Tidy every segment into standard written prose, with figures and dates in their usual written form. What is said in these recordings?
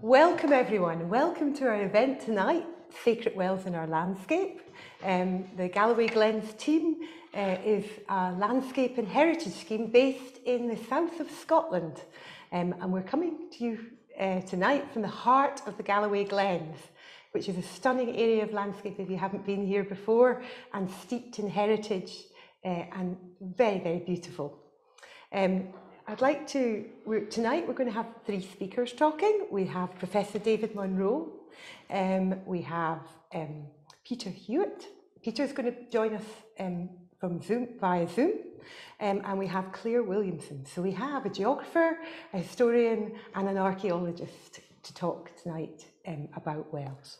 Welcome everyone, welcome to our event tonight, Sacred Wells in Our Landscape. The Galloway Glens team is a landscape and heritage scheme based in the south of Scotland. And we're coming to you tonight from the heart of the Galloway Glens, which is a stunning area of landscape if you haven't been here before, and steeped in heritage and very, very beautiful. Tonight we're going to have three speakers talking. We have Professor David Monroe, we have Peter Hewitt. Peter's going to join us via Zoom, and we have Claire Williamson. So we have a geographer, a historian and an archaeologist to talk tonight about Wales.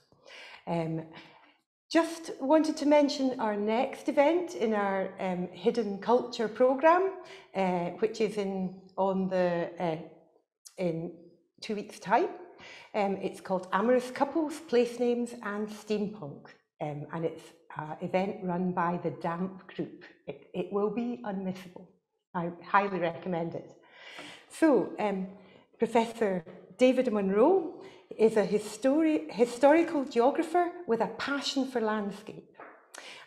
Just wanted to mention our next event in our Hidden Culture programme, which is in 2 weeks' time. It's called Amorous Couples, Place Names and Steampunk, and it's an event run by the DAMP group. It will be unmissable. I highly recommend it. So, Professor David Monroe is a historical geographer with a passion for landscape.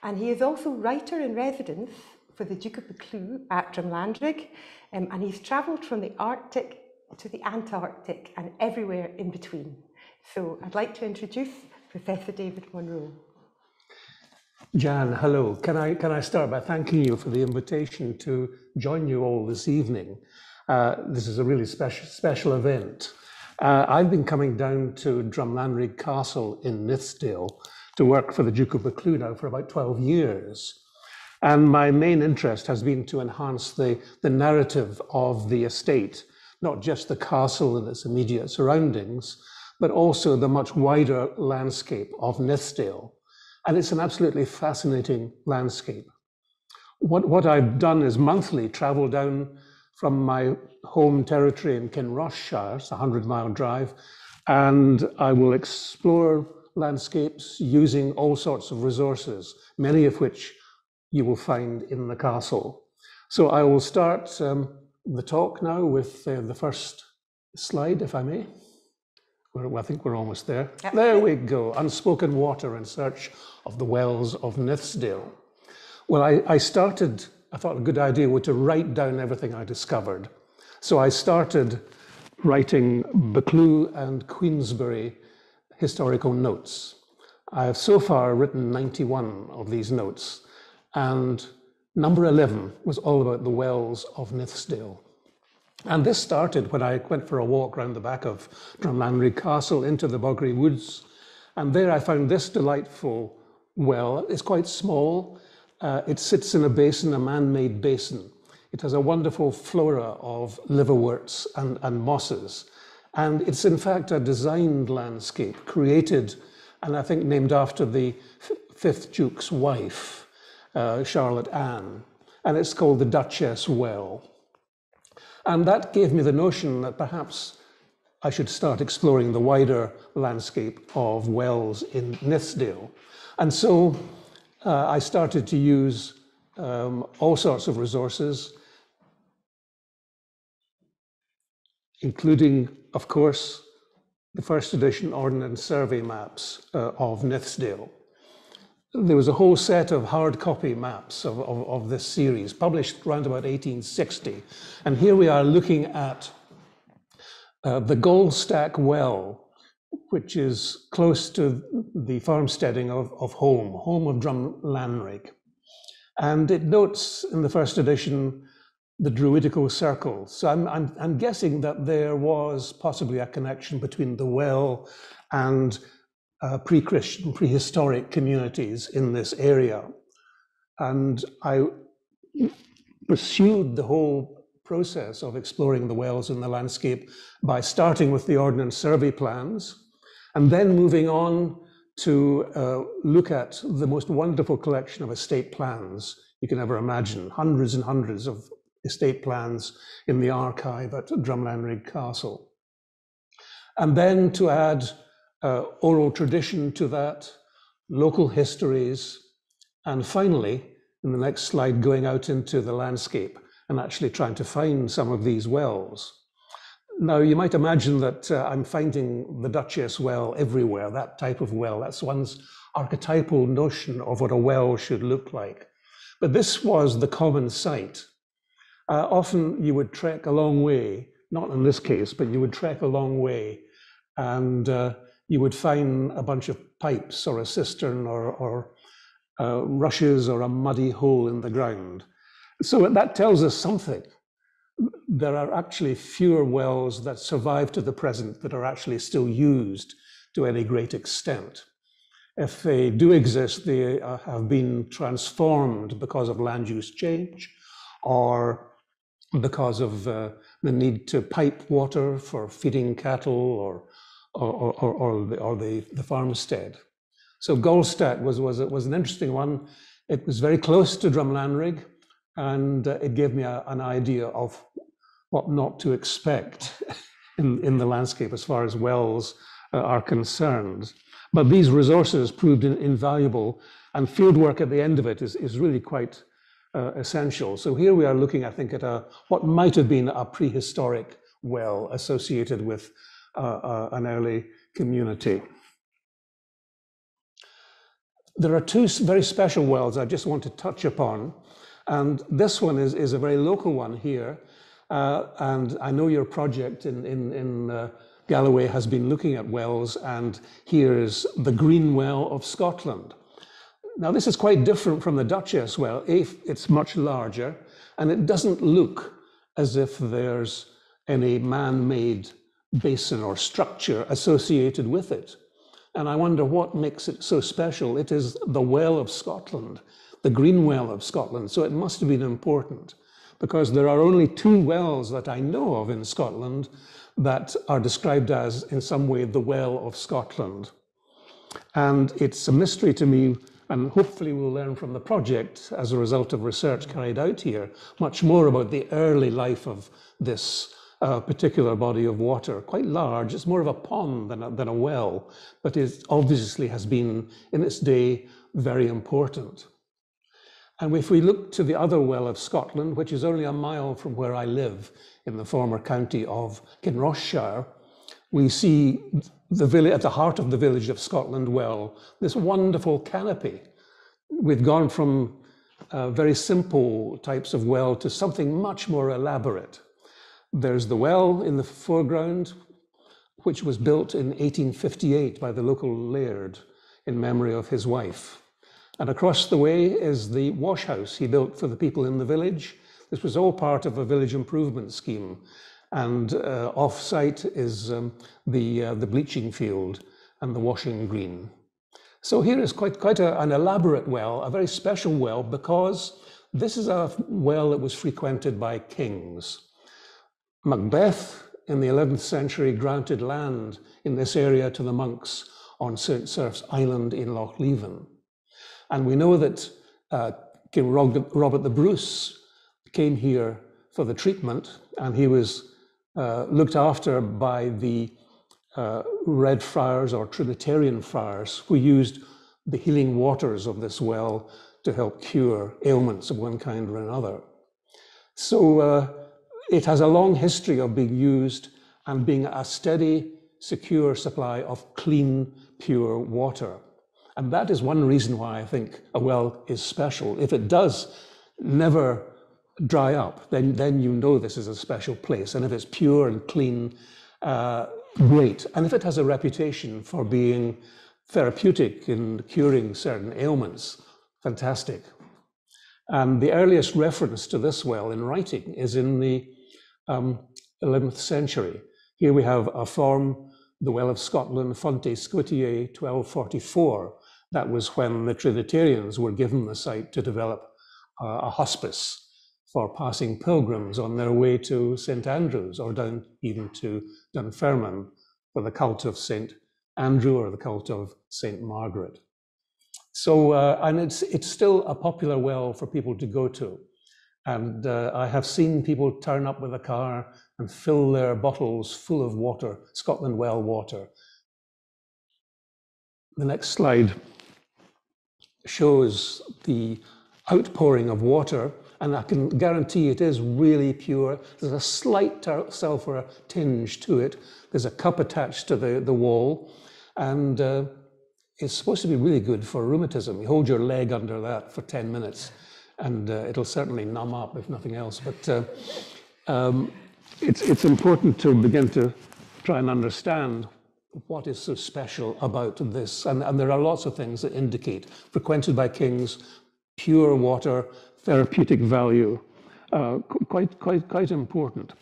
And he is also writer in residence for the Duke of Buccleuch at Drumlanrig, and he's travelled from the Arctic to the Antarctic and everywhere in between. So I'd like to introduce Professor David Monroe. Jan, hello. Can I start by thanking you for the invitation to join you all this evening? This is a really special event. I've been coming down to Drumlanrig Castle in Mythsdale to work for the Duke of Buccleuch now for about 12 years. And my main interest has been to enhance the narrative of the estate, not just the castle and its immediate surroundings, but also the much wider landscape of Mythsdale. And it's an absolutely fascinating landscape. What I've done is monthly travel down from my home territory in Kinrossshire, it's a 100-mile drive, and I will explore landscapes using all sorts of resources, many of which you will find in the castle. So I will start the talk now with the first slide, if I may. I think we're almost there. Yep. There we go, Unspoken Water in Search of the Wells of Mythsdale. Well, I thought a good idea would to write down everything I discovered. So I started writing Buccleuch and Queensberry historical notes. I have so far written 91 of these notes, and number 11 was all about the wells of Mythsdale. And this started when I went for a walk around the back of Drumlanrig Castle into the Boggery Woods, and there I found this delightful well. It's quite small. It sits in a basin, a man-made basin. It has a wonderful flora of liverworts and mosses. And it's in fact a designed landscape created, and I think named after the 5th Duke's wife, Charlotte Anne. And it's called the Duchess Well. And that gave me the notion that perhaps I should start exploring the wider landscape of wells in Mythsdale. And so I started to use all sorts of resources, including, of course, the first edition Ordnance Survey maps of Mythsdale. There was a whole set of hard copy maps of this series, published around about 1860. And here we are looking at the Goldstack Well, which is close to the farmsteading of home of Drumlanrig. And it notes in the first edition the Druidical circle. So I'm guessing that there was possibly a connection between the well and pre-Christian, prehistoric communities in this area. And I pursued the whole process of exploring the wells in the landscape by starting with the Ordnance Survey plans, and then moving on to look at the most wonderful collection of estate plans you can ever imagine, hundreds and hundreds of estate plans in the archive at Drumlanrig Castle. And then to add oral tradition to that, local histories, and finally, in the next slide, going out into the landscape and actually trying to find some of these wells. Now, you might imagine that I'm finding the Duchess Well everywhere, that type of well. That's one's archetypal notion of what a well should look like. But this was the common sight. Often you would trek a long way, not in this case, but you would trek a long way, and you would find a bunch of pipes or a cistern or rushes or a muddy hole in the ground. So that tells us something. There are actually fewer wells that survive to the present that are actually still used to any great extent. If they do exist, they have been transformed because of land use change or because of the need to pipe water for feeding cattle or the farmstead. So Golstadt was an interesting one. It was very close to Drumlanrig, and it gave me an idea of what not to expect in the landscape as far as wells are concerned. But these resources proved invaluable, and fieldwork at the end of it is really quite essential. So here we are looking, I think, at what might have been a prehistoric well associated with an early community. There are two very special wells I just want to touch upon, and this one is a very local one here. And I know your project in Galloway has been looking at wells, and here is the Greenwell of Scotland. Now, this is quite different from the Duchess Well. It's much larger, and it doesn't look as if there's any man-made basin or structure associated with it. And I wonder what makes it so special. It is the Well of Scotland, the Greenwell of Scotland, so it must have been important, because there are only two wells that I know of in Scotland that are described as, in some way, the Well of Scotland. And it's a mystery to me, and hopefully we'll learn from the project as a result of research carried out here, much more about the early life of this particular body of water. Quite large, it's more of a pond than a well, but it obviously has been, in its day, very important. And if we look to the other Well of Scotland, which is only a mile from where I live in the former county of Kinrossshire, we see the village, at the heart of the village of Scotland Well, this wonderful canopy. We've gone from very simple types of well to something much more elaborate. There's the well in the foreground, which was built in 1858 by the local laird in memory of his wife. And across the way is the wash house he built for the people in the village. This was all part of a village improvement scheme. And off-site is the bleaching field and the washing green. So here is quite an elaborate well, a very special well, because this is a well that was frequented by kings. Macbeth in the 11th century granted land in this area to the monks on St. Serph's Island in Loch Leven. And we know that King Robert the Bruce came here for the treatment, and he was looked after by the Red Friars or Trinitarian friars, who used the healing waters of this well to help cure ailments of one kind or another. So it has a long history of being used and being a steady, secure supply of clean, pure water. And that is one reason why I think a well is special. If it does never dry up, then you know this is a special place. And if it's pure and clean, great. And if it has a reputation for being therapeutic in curing certain ailments, fantastic. And the earliest reference to this well in writing is in the 11th century. Here we have a form, the Well of Scotland, Fonte Scotiae, 1244. That was when the Trinitarians were given the site to develop a hospice for passing pilgrims on their way to St. Andrews, or down even to Dunfermline for the cult of St. Andrew or the cult of St. Margaret. So, and it's still a popular well for people to go to. And I have seen people turn up with a car and fill their bottles full of water, Scotland Well water. The next slide shows the outpouring of water and I can guarantee it is really pure. There's a slight sulfur tinge to it. There's a cup attached to the wall, and it's supposed to be really good for rheumatism. You hold your leg under that for 10 minutes, and it'll certainly numb up, if nothing else. But it's important to begin to try and understand what is so special about this. And there are lots of things that indicate frequented by kings, pure water, therapeutic value, quite important.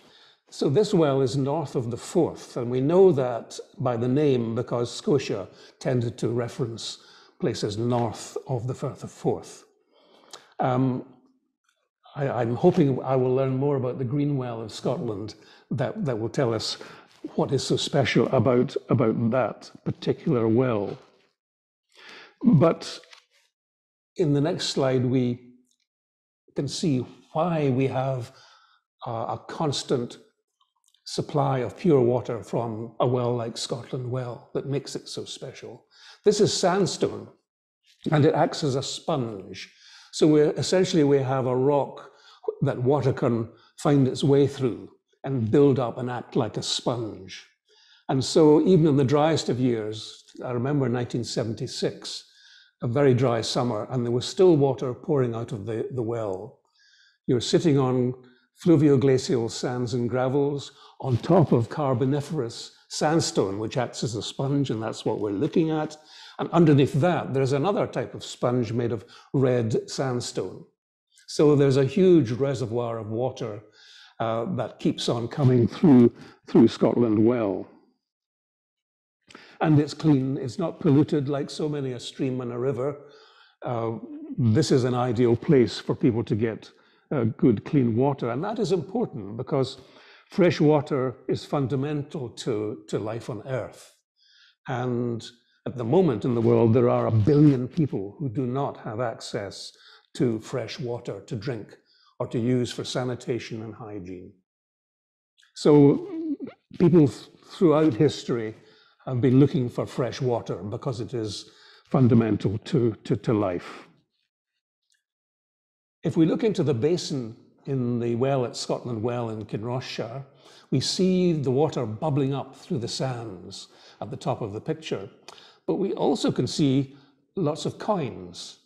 So this well is north of the Forth, and we know that by the name because Scotia tended to reference places north of the Firth of Forth. I'm hoping I will learn more about the Greenwell of Scotland that will tell us what is so special about that particular well. But in the next slide, we can see why we have a constant supply of pure water from a well like Scotland Well that makes it so special. This is sandstone, and it acts as a sponge. So essentially we have a rock that water can find its way through and build up and act like a sponge. And so even in the driest of years, I remember 1976, a very dry summer, and there was still water pouring out of the well. You're sitting on fluvioglacial sands and gravels on top of carboniferous sandstone, which acts as a sponge, and that's what we're looking at. And underneath that, there's another type of sponge made of red sandstone. So there's a huge reservoir of water that keeps on coming through Scotland Well. And it's clean, it's not polluted like so many a stream and a river. This is an ideal place for people to get good, clean water. And that is important because fresh water is fundamental to life on Earth. And at the moment in the world, there are 1 billion people who do not have access to fresh water to drink or to use for sanitation and hygiene. So people throughout history have been looking for fresh water because it is fundamental to life. If we look into the basin in the well at Scotland Well in Kinrossshire, we see the water bubbling up through the sands at the top of the picture. But we also can see lots of coins.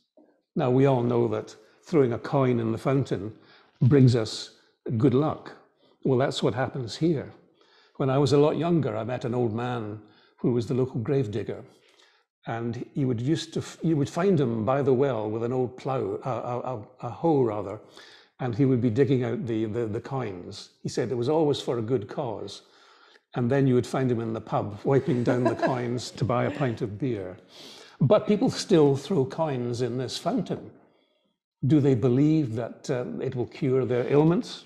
Now, we all know that throwing a coin in the fountain brings us good luck. Well, that's what happens here. When I was a lot younger, I met an old man who was the local gravedigger. And you would find him by the well with an old plough, a hoe rather, and he would be digging out the coins. He said it was always for a good cause. And then you would find him in the pub wiping down the coins to buy a pint of beer. But people still throw coins in this fountain. Do they believe that it will cure their ailments?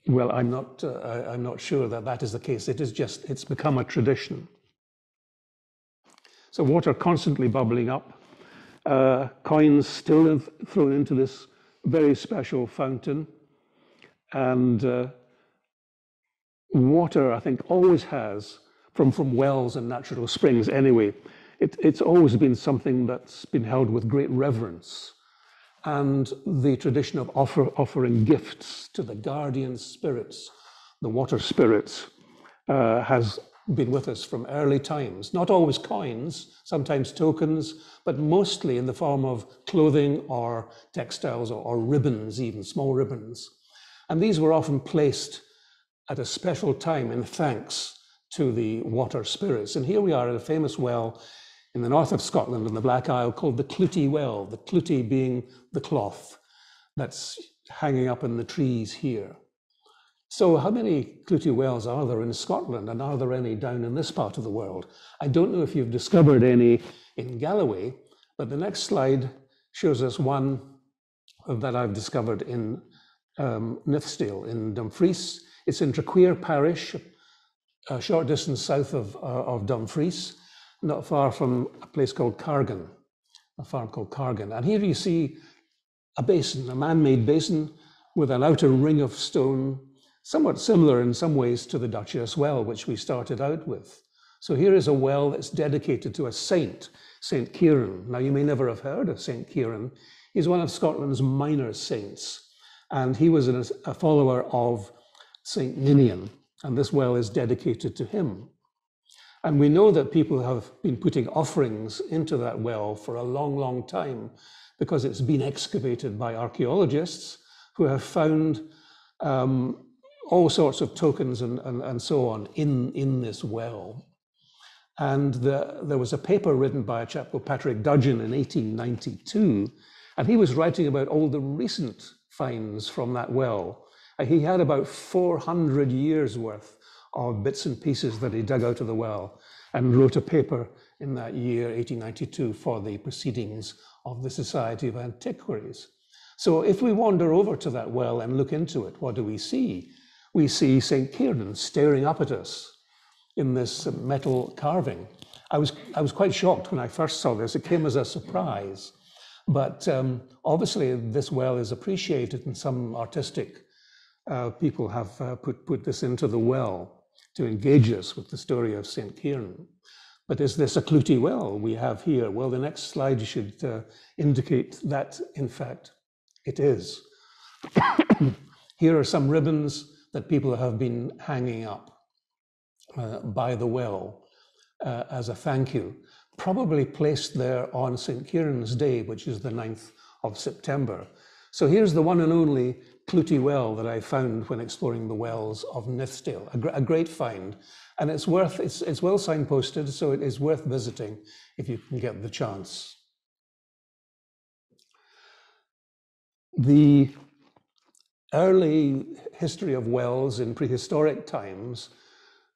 Well, I'm not sure that that is the case. It's become a tradition. So water constantly bubbling up, coins still thrown into this very special fountain. And water, I think, always has, from wells and natural springs anyway, it's always been something that's been held with great reverence. And the tradition of offering gifts to the guardian spirits, the water spirits, has been with us from early times. Not always coins, sometimes tokens, but mostly in the form of clothing or textiles or ribbons, even small ribbons. And these were often placed at a special time in thanks to the water spirits. And here we are at a famous well in the north of Scotland in the Black Isle called the Clitty Well, the Clitty being the cloth that's hanging up in the trees here. So how many Clitty wells are there in Scotland, and are there any down in this part of the world? I don't know if you've discovered any in Galloway, but the next slide shows us one that I've discovered in Mythsdale in Dumfries. It's in Traquair parish, a short distance south of Dumfries, not far from a place called Cargan, a farm called Cargan. And here you see a basin, a man-made basin with an outer ring of stone, somewhat similar in some ways to the Duchess Well, which we started out with. So here is a well that's dedicated to a saint, St. Kieran. Now, you may never have heard of St. Kieran. He's one of Scotland's minor saints, and he was a follower of St. Ninian, and this well is dedicated to him. And we know that people have been putting offerings into that well for a long, long time, because it's been excavated by archaeologists who have found all sorts of tokens and so on in this well. And there was a paper written by a chap called Patrick Dudgeon in 1892, and he was writing about all the recent finds from that well. He had about 400 years worth of bits and pieces that he dug out of the well, and wrote a paper in that year, 1892, for the Proceedings of the Society of Antiquaries. So if we wander over to that well and look into it, what do we see? We see St. Kieran staring up at us in this metal carving. I was quite shocked when I first saw this. It came as a surprise. But obviously this well is appreciated, and some artistic people have put this into the well to engage us with the story of St. Kieran. But is this a Clitty Well we have here? Well, the next slide should indicate that, in fact, it is. Here are some ribbons that people have been hanging up by the well as a thank you, probably placed there on St. Kieran's Day, which is the 9th of September. So here's the one and only Clitty Well that I found when exploring the wells of Mythsdale, a great find. And it's well signposted, so it is worth visiting if you can get the chance. The early history of wells in prehistoric times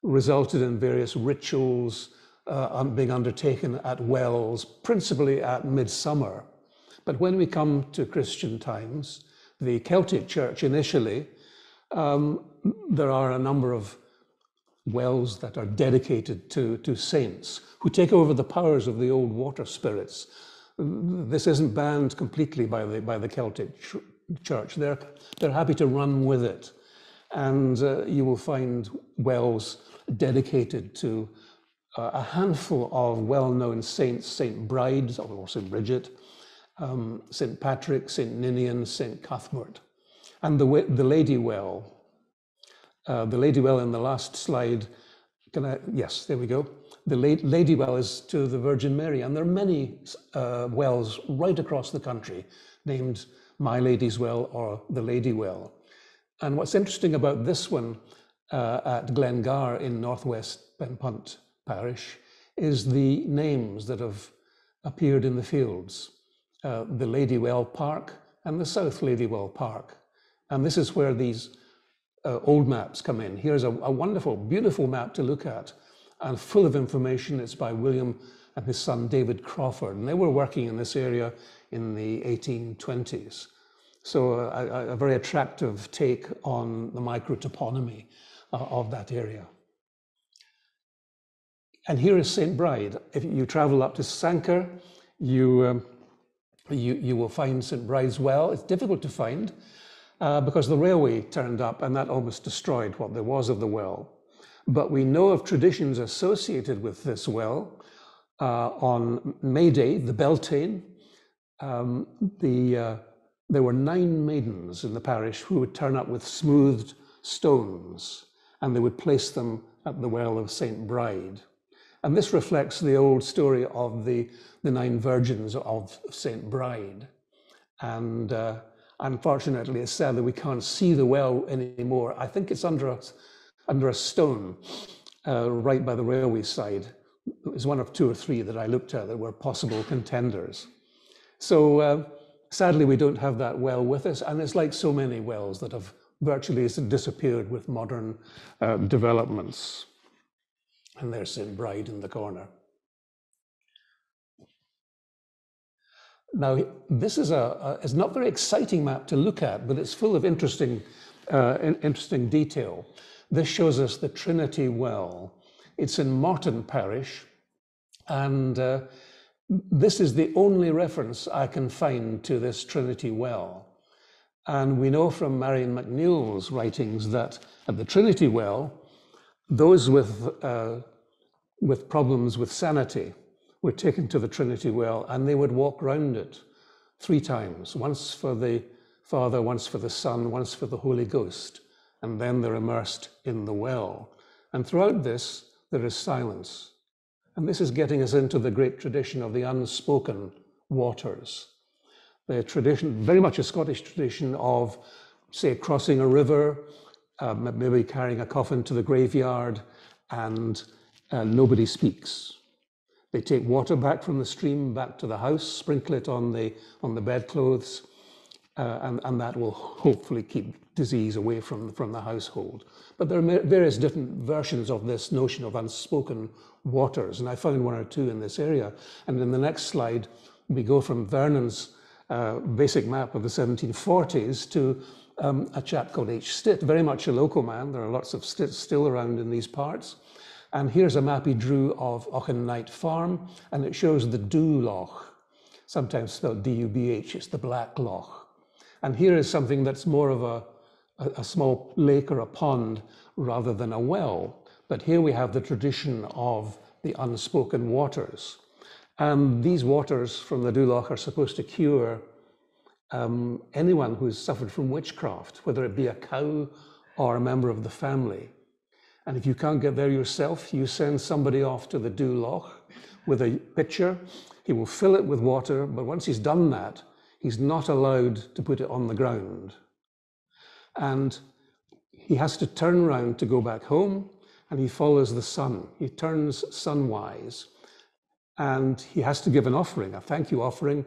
resulted in various rituals being undertaken at wells, principally at midsummer. But when we come to Christian times, the Celtic Church initially, there are a number of wells that are dedicated to saints who take over the powers of the old water spirits. This isn't banned completely by the Celtic Church. They're happy to run with it. And you will find wells dedicated to a handful of well-known saints, St. Bride, or St. Bridget, St. Patrick, St. Ninian, St. Cuthbert. And the Lady Well. The Lady Well in the last slide, yes, there we go. The Lady Well is to the Virgin Mary, and there are many wells right across the country named My Lady's Well or the Lady Well. And what's interesting about this one at Glengar in northwest Benpunt parish is the names that have appeared in the fields. The Lady Well Park and the South Lady Well Park. And this is where these old maps come in. Here's a wonderful, beautiful map to look at, and full of information. It's by William and his son David Crawford, and they were working in this area in the 1820s. So a very attractive take on the microtoponymy of that area. And here is St. Bride. If you travel up to Sanquhar, you will find St. Bride's Well. It's difficult to find because the railway turned up and that almost destroyed what there was of the well. But we know of traditions associated with this well. On May Day, the Beltane, there were 9 maidens in the parish who would turn up with smoothed stones, and they would place them at the well of St. Bride. And this reflects the old story of the 9 virgins of St. Bride. And unfortunately, it's sad that we can't see the well anymore. I think it's under a stone right by the railway side. It was one of 2 or 3 that I looked at that were possible contenders. So sadly, we don't have that well with us, and it's like so many wells that have virtually disappeared with modern developments. And there's St. Bride in the corner. Now, this is it's not very exciting map to look at, but it's full of interesting detail. This shows us the Trinity Well. It's in Morton Parish, and this is the only reference I can find to this Trinity Well. And we know from Marion McNeill's writings that at the Trinity Well, those with with problems with sanity were taken to the Trinity Well, and they would walk round it 3 times, once for the Father, once for the Son, once for the Holy Ghost, and then they're immersed in the well. And throughout this, there is silence. And this is getting us into the great tradition of the unspoken waters. The tradition, very much a Scottish tradition of, say, crossing a river, maybe carrying a coffin to the graveyard, and nobody speaks. They take water back from the stream back to the house, sprinkle it on the bedclothes, and that will hopefully keep disease away from the household. But there are various different versions of this notion of unspoken waters, and I found 1 or 2 in this area. And in the next slide, we go from Vernon's basic map of the 1740s to a chap called H. Stitt, very much a local man. There are lots of Stitts still around in these parts. And here's a map he drew of Auchennight Farm, and it shows the Dhu Loch, sometimes spelled D-U-B-H, it's the Black Loch. And here is something that's more of a small lake or a pond rather than a well. But here we have the tradition of the unspoken waters. And these waters from the Dhu Loch are supposed to cure anyone who's suffered from witchcraft, whether it be a cow or a member of the family. And if you can't get there yourself, you send somebody off to the Dhu Loch with a pitcher. He will fill it with water, but once he's done that, he's not allowed to put it on the ground. And he has to turn around to go back home, and he follows the sun. He turns sunwise, and he has to give an offering, a thank you offering,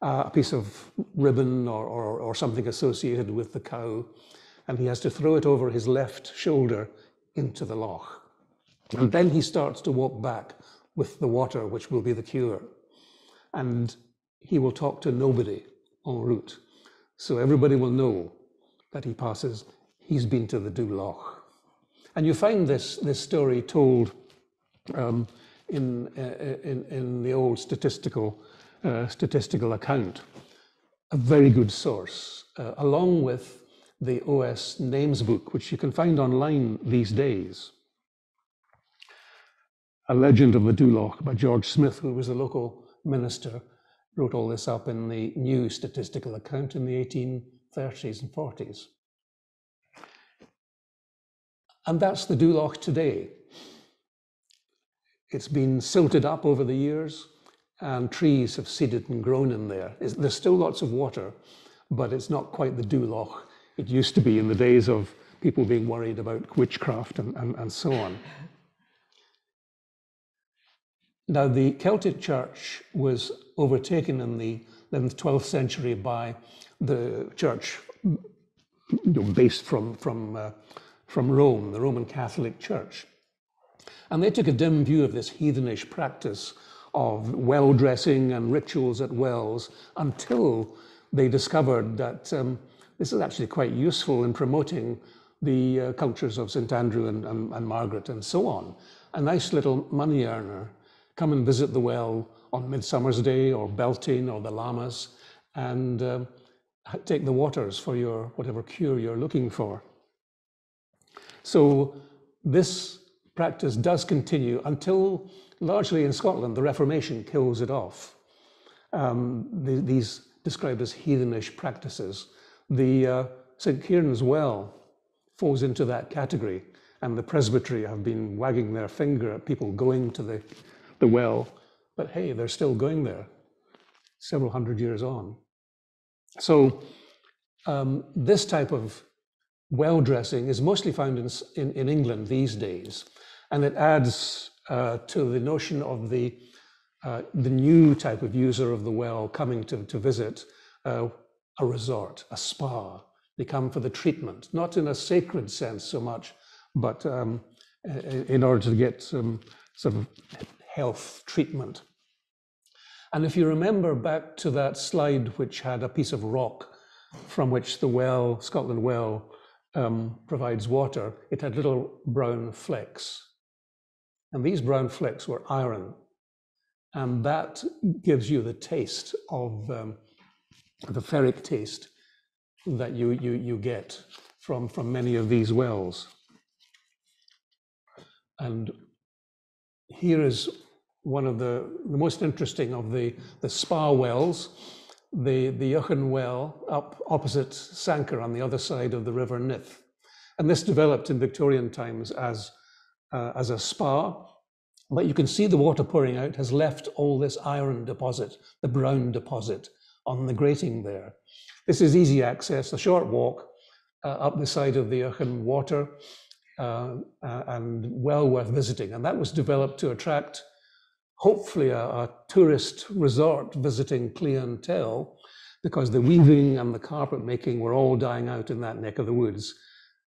a piece of ribbon or something associated with the cow, and he has to throw it over his left shoulder into the loch. And then he starts to walk back with the water, which will be the cure. And he will talk to nobody en route. So everybody will know that he's been to the Dhu Loch. And you find this story told in the old statistical account, a very good source, along with the OS Names book, which you can find online these days. A Legend of the Dhu Loch by George Smith, who was a local minister, wrote all this up in the new statistical account in the 1830s and 40s. And that's the Dhu Loch today. It's been silted up over the years, and trees have seeded and grown in there. There's still lots of water, but it's not quite the Dhu Loch it used to be in the days of people being worried about witchcraft and so on. Now, the Celtic Church was overtaken in the 11th, 12th century by the church based from Rome, the Roman Catholic Church. And they took a dim view of this heathenish practice of well dressing and rituals at wells until they discovered that this is actually quite useful in promoting the cultures of St. Andrew and Margaret and so on. A nice little money earner. Come and visit the well on Midsummer's Day or Beltane or the Lammas and take the waters for your whatever cure you're looking for. So this practice does continue until, largely in Scotland, the Reformation kills it off. These described as heathenish practices. The St. Kieran's Well falls into that category, and the presbytery have been wagging their finger at people going to the well, but hey, they're still going there several hundred years on. So this type of well dressing is mostly found in England these days, and it adds to the notion of the new type of user of the well coming to visit a resort, a spa. They come for the treatment, not in a sacred sense so much, but in order to get some sort of health treatment. And if you remember back to that slide which had a piece of rock from which the well, Scotland Well, provides water, it had little brown flecks. And these brown flecks were iron. And that gives you the taste of the ferric taste that you get from many of these wells. And here is one of the most interesting of the spa wells, the Duchess Well up opposite Sanquhar on the other side of the River Nith. And this developed in Victorian times as a spa, but you can see the water pouring out has left all this iron deposit, the brown deposit on the grating there. This is easy access, a short walk up the side of the Duchess water, and well worth visiting. And that was developed to attract hopefully a tourist resort visiting clientele, because the weaving and the carpet making were all dying out in that neck of the woods.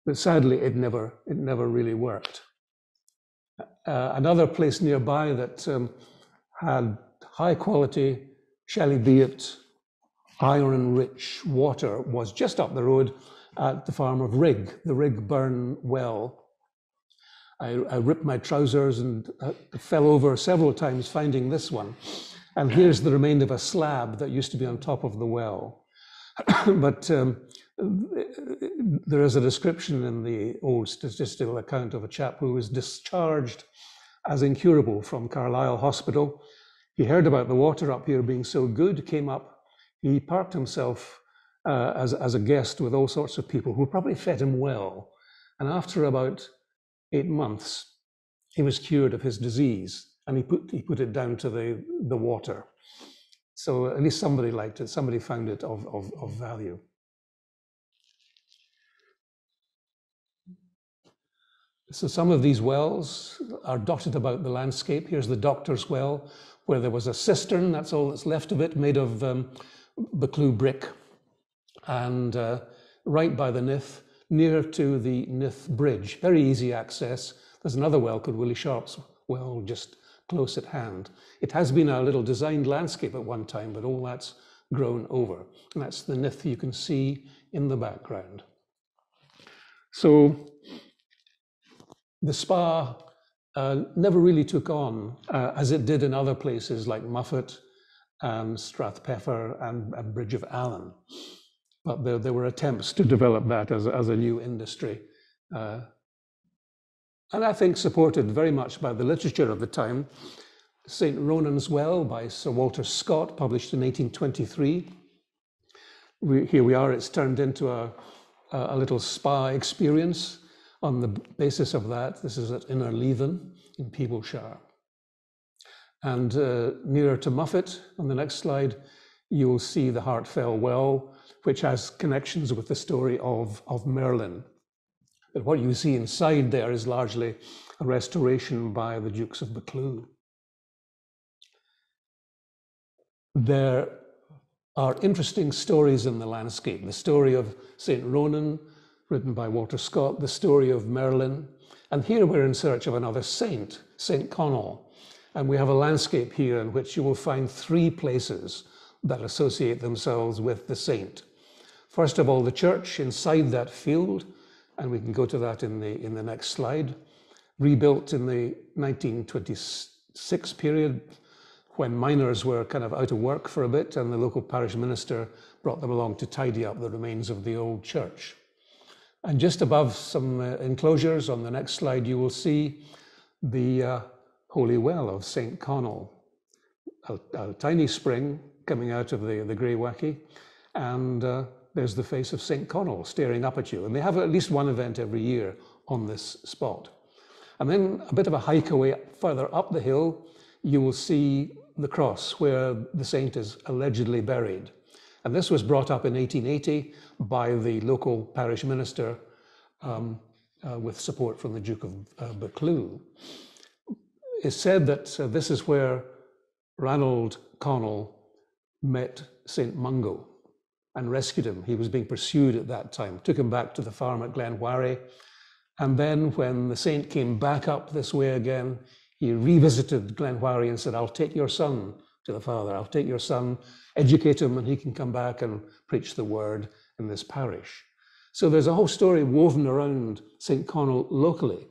But sadly, it never really worked. Another place nearby that had high quality, chalybeate, iron-rich water was just up the road at the farm of Rigg, the Rigg Burn Well. I ripped my trousers and fell over several times finding this one. And here's the remain of a slab that used to be on top of the well. But there is a description in the old statistical account of a chap who was discharged as incurable from Carlisle Hospital. He heard about the water up here being so good, came up, he parked himself as a guest with all sorts of people who probably fed him well. And after about 8 months, he was cured of his disease, and he put it down to the water. So at least somebody liked it, somebody found it of value. So some of these wells are dotted about the landscape. Here's the Doctor's Well, where there was a cistern, that's all that's left of it, made of Buccleuch brick. And right by the Nith, near to the Nith Bridge, very easy access. There's another well called Willie Sharps Well, just close at hand. It has been a little designed landscape at one time, but all that's grown over. And that's the Nith you can see in the background. So the spa never really took on as it did in other places like Muffet and Strathpeffer and Bridge of Allen. But there were attempts to develop that as a new industry. And I think supported very much by the literature of the time. St. Ronan's Well by Sir Walter Scott, published in 1823. Here we are, it's turned into a little spa experience on the basis of that. This is at Innerleithen in Peeblesshire. And nearer to Muffet, on the next slide, you will see the Hartfell Well, which has connections with the story of Merlin. But what you see inside there is largely a restoration by the Dukes of Buccleuch. There are interesting stories in the landscape. The story of St. Ronan, written by Walter Scott, the story of Merlin. And here we're in search of another saint, St. Connell. And we have a landscape here in which you will find 3 places that associate themselves with the saint. First of all, the church inside that field, and we can go to that in the next slide, rebuilt in the 1926 period when miners were kind of out of work for a bit, and the local parish minister brought them along to tidy up the remains of the old church. And just above some enclosures on the next slide, you will see the Holy Well of St. Connell, a tiny spring coming out of the Grey Wacky, and there's the face of St. Connell staring up at you. And they have at least one event every year on this spot. And then a bit of a hike away further up the hill, you will see the cross where the saint is allegedly buried. And this was brought up in 1880 by the local parish minister with support from the Duke of Buccleuch. It's said that this is where Ranald Connell met St. Mungo and rescued him. He was being pursued at that time, took him back to the farm at Glenwharry. And then when the saint came back up this way again, he revisited Glenwharry and said, I'll take your son to the father. I'll take your son, educate him, and he can come back and preach the word in this parish. So there's a whole story woven around St. Connell locally.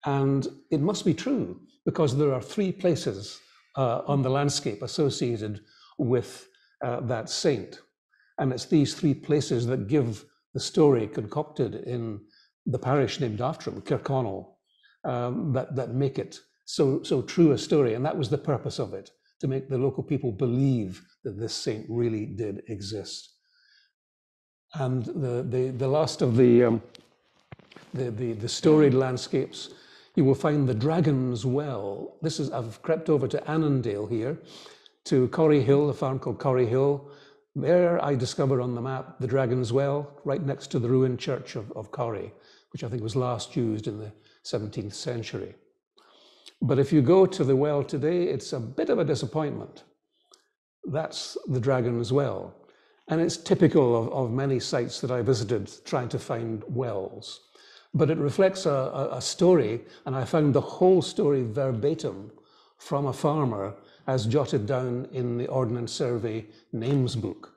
And it must be true because there are 3 places on the landscape associated with that saint. And it's these 3 places that give the story concocted in the parish named after him, Kirkconnell, that make it so true a story. And that was the purpose of it, to make the local people believe that this saint really did exist. And the last of the storied landscapes, you will find the Dragon's Well. I've crept over to Annandale here, to Corrie Hill, a farm called Corrie Hill. There I discovered on the map the Dragon's Well, right next to the ruined church of Corrie, which I think was last used in the 17th century. But if you go to the well today, it's a bit of a disappointment. That's the Dragon's Well. And it's typical of many sites that I visited trying to find wells. But it reflects a story, and I found the whole story verbatim from a farmer as jotted down in the Ordnance Survey names book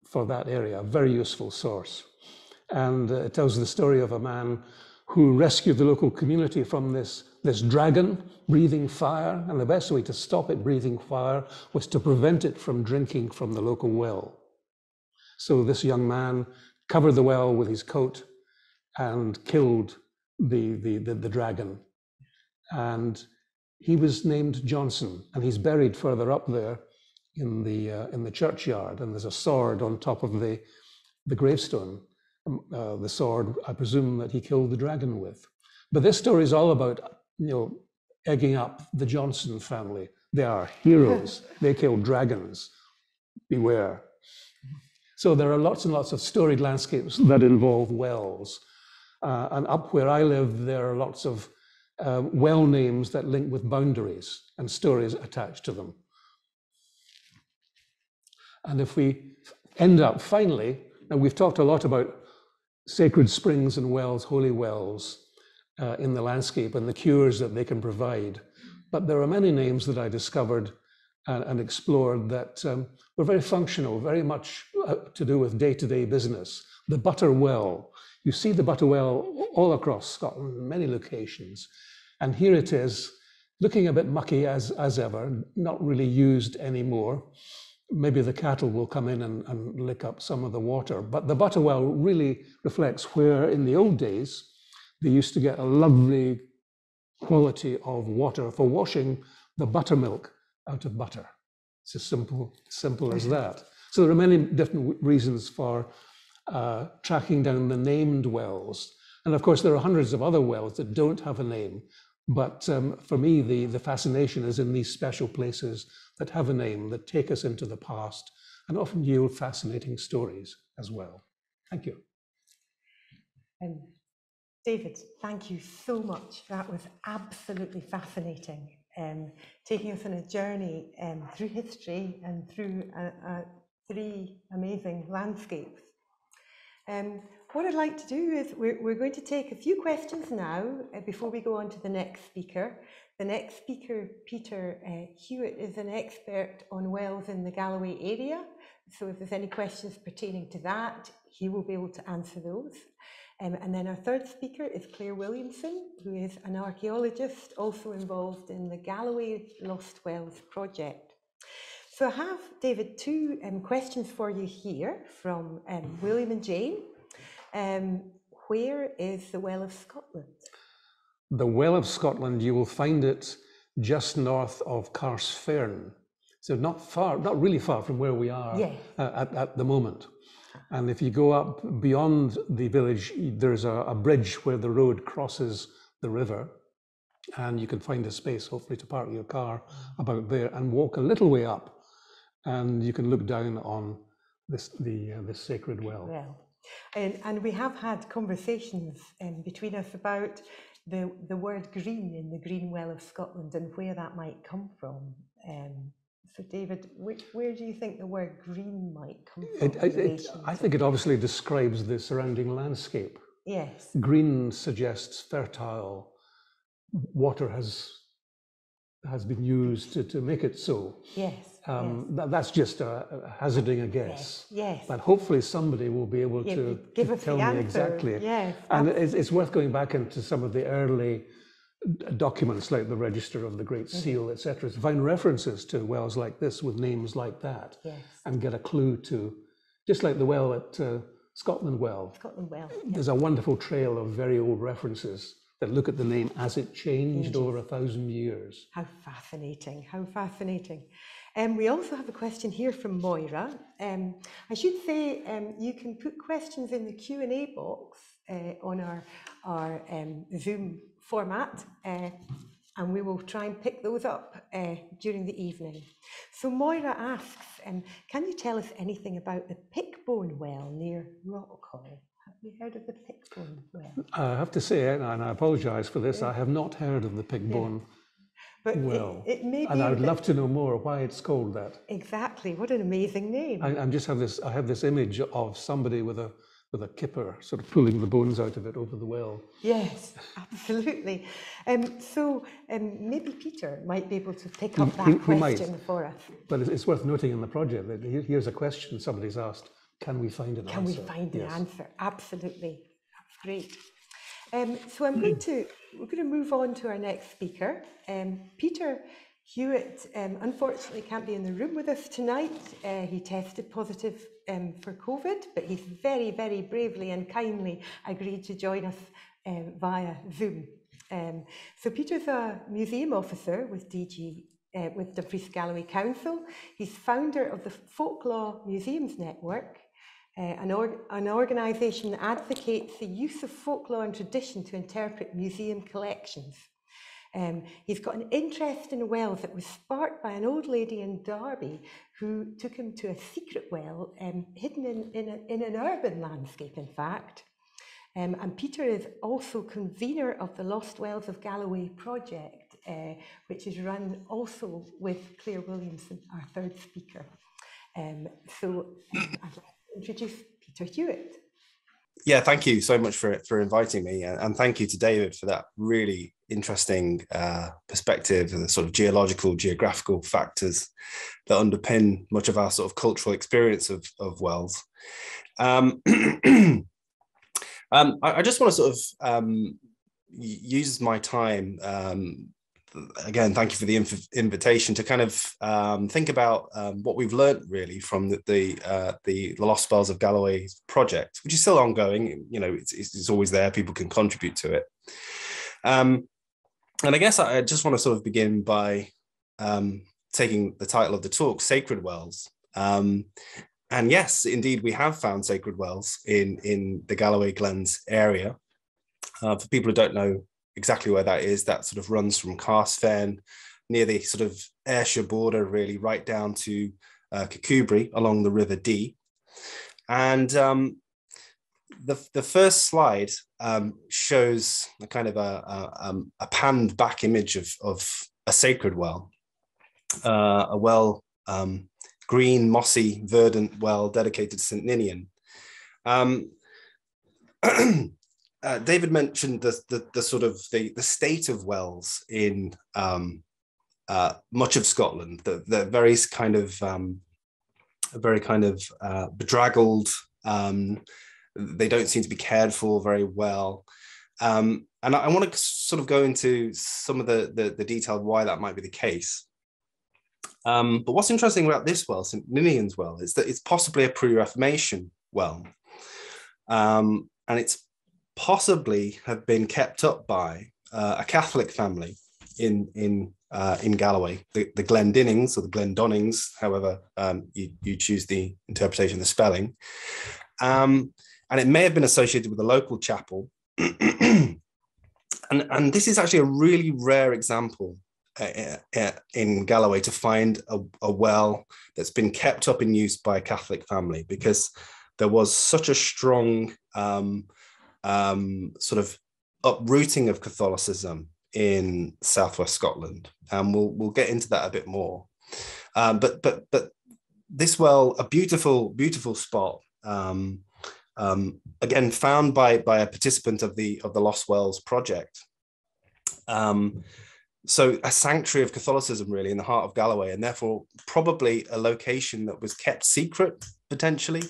for that area, a very useful source. And it tells the story of a man who rescued the local community from this dragon breathing fire, and the best way to stop it breathing fire was to prevent it from drinking from the local well. So this young man covered the well with his coat and killed the dragon. And he was named Johnson, and he's buried further up there in the churchyard, and there's a sword on top of the gravestone. The sword, I presume, that he killed the dragon with. But this story is all about, egging up the Johnson family. They are heroes. They killed dragons. Beware. So there are lots and lots of storied landscapes that involve wells. And up where I live, there are lots of well names that link with boundaries and stories attached to them. And if we end up finally, and we've talked a lot about sacred springs and wells, holy wells in the landscape and the cures that they can provide. But there are many names that I discovered and explored that were very functional, very much to do with day-to-day business. The Butter Well. You see the Butter Well all across Scotland, in many locations. And here it is, looking a bit mucky as ever, not really used anymore. Maybe the cattle will come in and lick up some of the water. But the Butter Well really reflects where, in the old days, they used to get a lovely quality of water for washing the buttermilk out of butter. It's as simple as that. So there are many different reasons for tracking down the named wells. And of course, there are hundreds of other wells that don't have a name. But for me, the fascination is in these special places that have a name, that take us into the past, and often yield fascinating stories as well. Thank you. David, thank you so much. That was absolutely fascinating. Taking us on a journey through history and through three amazing landscapes. What I'd like to do is we're going to take a few questions now before we go on to the next speaker. The next speaker, Peter Hewitt, is an expert on wells in the Galloway area. So if there's any questions pertaining to that, he will be able to answer those. And then our third speaker is Claire Williamson, who is an archaeologist also involved in the Galloway Lost Wells project. So I have, David, two questions for you here from William and Jane. Where is the Well of Scotland? The Well of Scotland, you will find it just north of Carrsfern. So not really far from where we are at the moment. And if you go up beyond the village, there's a bridge where the road crosses the river, and you can find a space, hopefully, to park your car about there and walk a little way up, and you can look down on this sacred well. And we have had conversations between us about the word green in the Greenwell of Scotland and where that might come from. So David, where do you think the word green might come from? I think it obviously describes the surrounding landscape. Yes. Green suggests fertile. Water has been used to make it so. Yes. That's just hazarding a guess. Yes. But hopefully somebody will be able to tell me exactly. Yes. And it's worth going back into some of the early documents like the Register of the Great Seal, etc., to find references to wells like this with names like that, and get a clue to, just like the well at Scotland Well. Scotland Well. There's a wonderful trail of very old references that look at the name as it changed over 1,000 years. How fascinating, how fascinating. We also have a question here from Moira. I should say you can put questions in the Q&A box on our Zoom format, and we will try and pick those up during the evening. So Moira asks, can you tell us anything about the Pickbone Well near Rockhall? Have you heard of the Pickbone Well? I have to say, and I apologise for this, I have not heard of the Pickbone Well. It may be, and I would love to know more why it's called that. Exactly, what an amazing name. I have this image of somebody with a kipper sort of pulling the bones out of it over the well. Yes, absolutely. So maybe Peter might be able to pick up that question for us. But it's worth noting in the project that here's a question somebody's asked: can we find an answer? Can we find an answer? Absolutely, that's great. So we're going to move on to our next speaker. Peter Hewitt unfortunately can't be in the room with us tonight. He tested positive for COVID, but he's very, very bravely and kindly agreed to join us via Zoom. So Peter's a museum officer with with Dumfries Galloway Council. He's founder of the Folklore Museums Network, an organisation that advocates the use of folklore and tradition to interpret museum collections. He's got an interest in wells that was sparked by an old lady in Derby who took him to a secret well hidden in an urban landscape, in fact. And Peter is also convener of the Lost Wells of Galloway project, which is run also with Claire Williamson, our third speaker. So I'd like to introduce Peter Hewitt. Yeah, thank you so much for inviting me, and thank you to David for that really interesting perspective and the sort of geographical factors that underpin much of our sort of cultural experience of wells. I just want to sort of use my time. Again, thank you for the invitation to kind of think about what we've learned really from the Lost Wells of Galloway project, which is still ongoing. You know, it's always there. People can contribute to it. And I guess I just want to sort of begin by taking the title of the talk, Sacred Wells. And yes, indeed, we have found sacred wells in the Galloway Glens area. For people who don't know exactly where that is, that sort of runs from Carsfen near the sort of Ayrshire border, really right down to Kirkcudbright along the River Dee. And the first slide shows a kind of a panned back image of a sacred well, a well, green, mossy, verdant well dedicated to St. Ninian. David mentioned the sort of the state of wells in much of Scotland, the very kind of bedraggled. They don't seem to be cared for very well, and I want to sort of go into some of the detail of why that might be the case. But what's interesting about this well, St. Ninian's well, is that it's possibly a pre-Reformation well, and it's possibly have been kept up by a Catholic family in Galloway, the Glendinnings or the Glendonnings, however you choose the interpretation, the spelling, and it may have been associated with a local chapel, and this is actually a really rare example in Galloway to find a well that's been kept up in use by a Catholic family, because there was such a strong sort of uprooting of Catholicism in southwest Scotland, and we'll get into that a bit more. But this well, a beautiful spot, again found by a participant of the Lost Wells project. So a sanctuary of Catholicism really in the heart of Galloway, and therefore probably a location that was kept secret potentially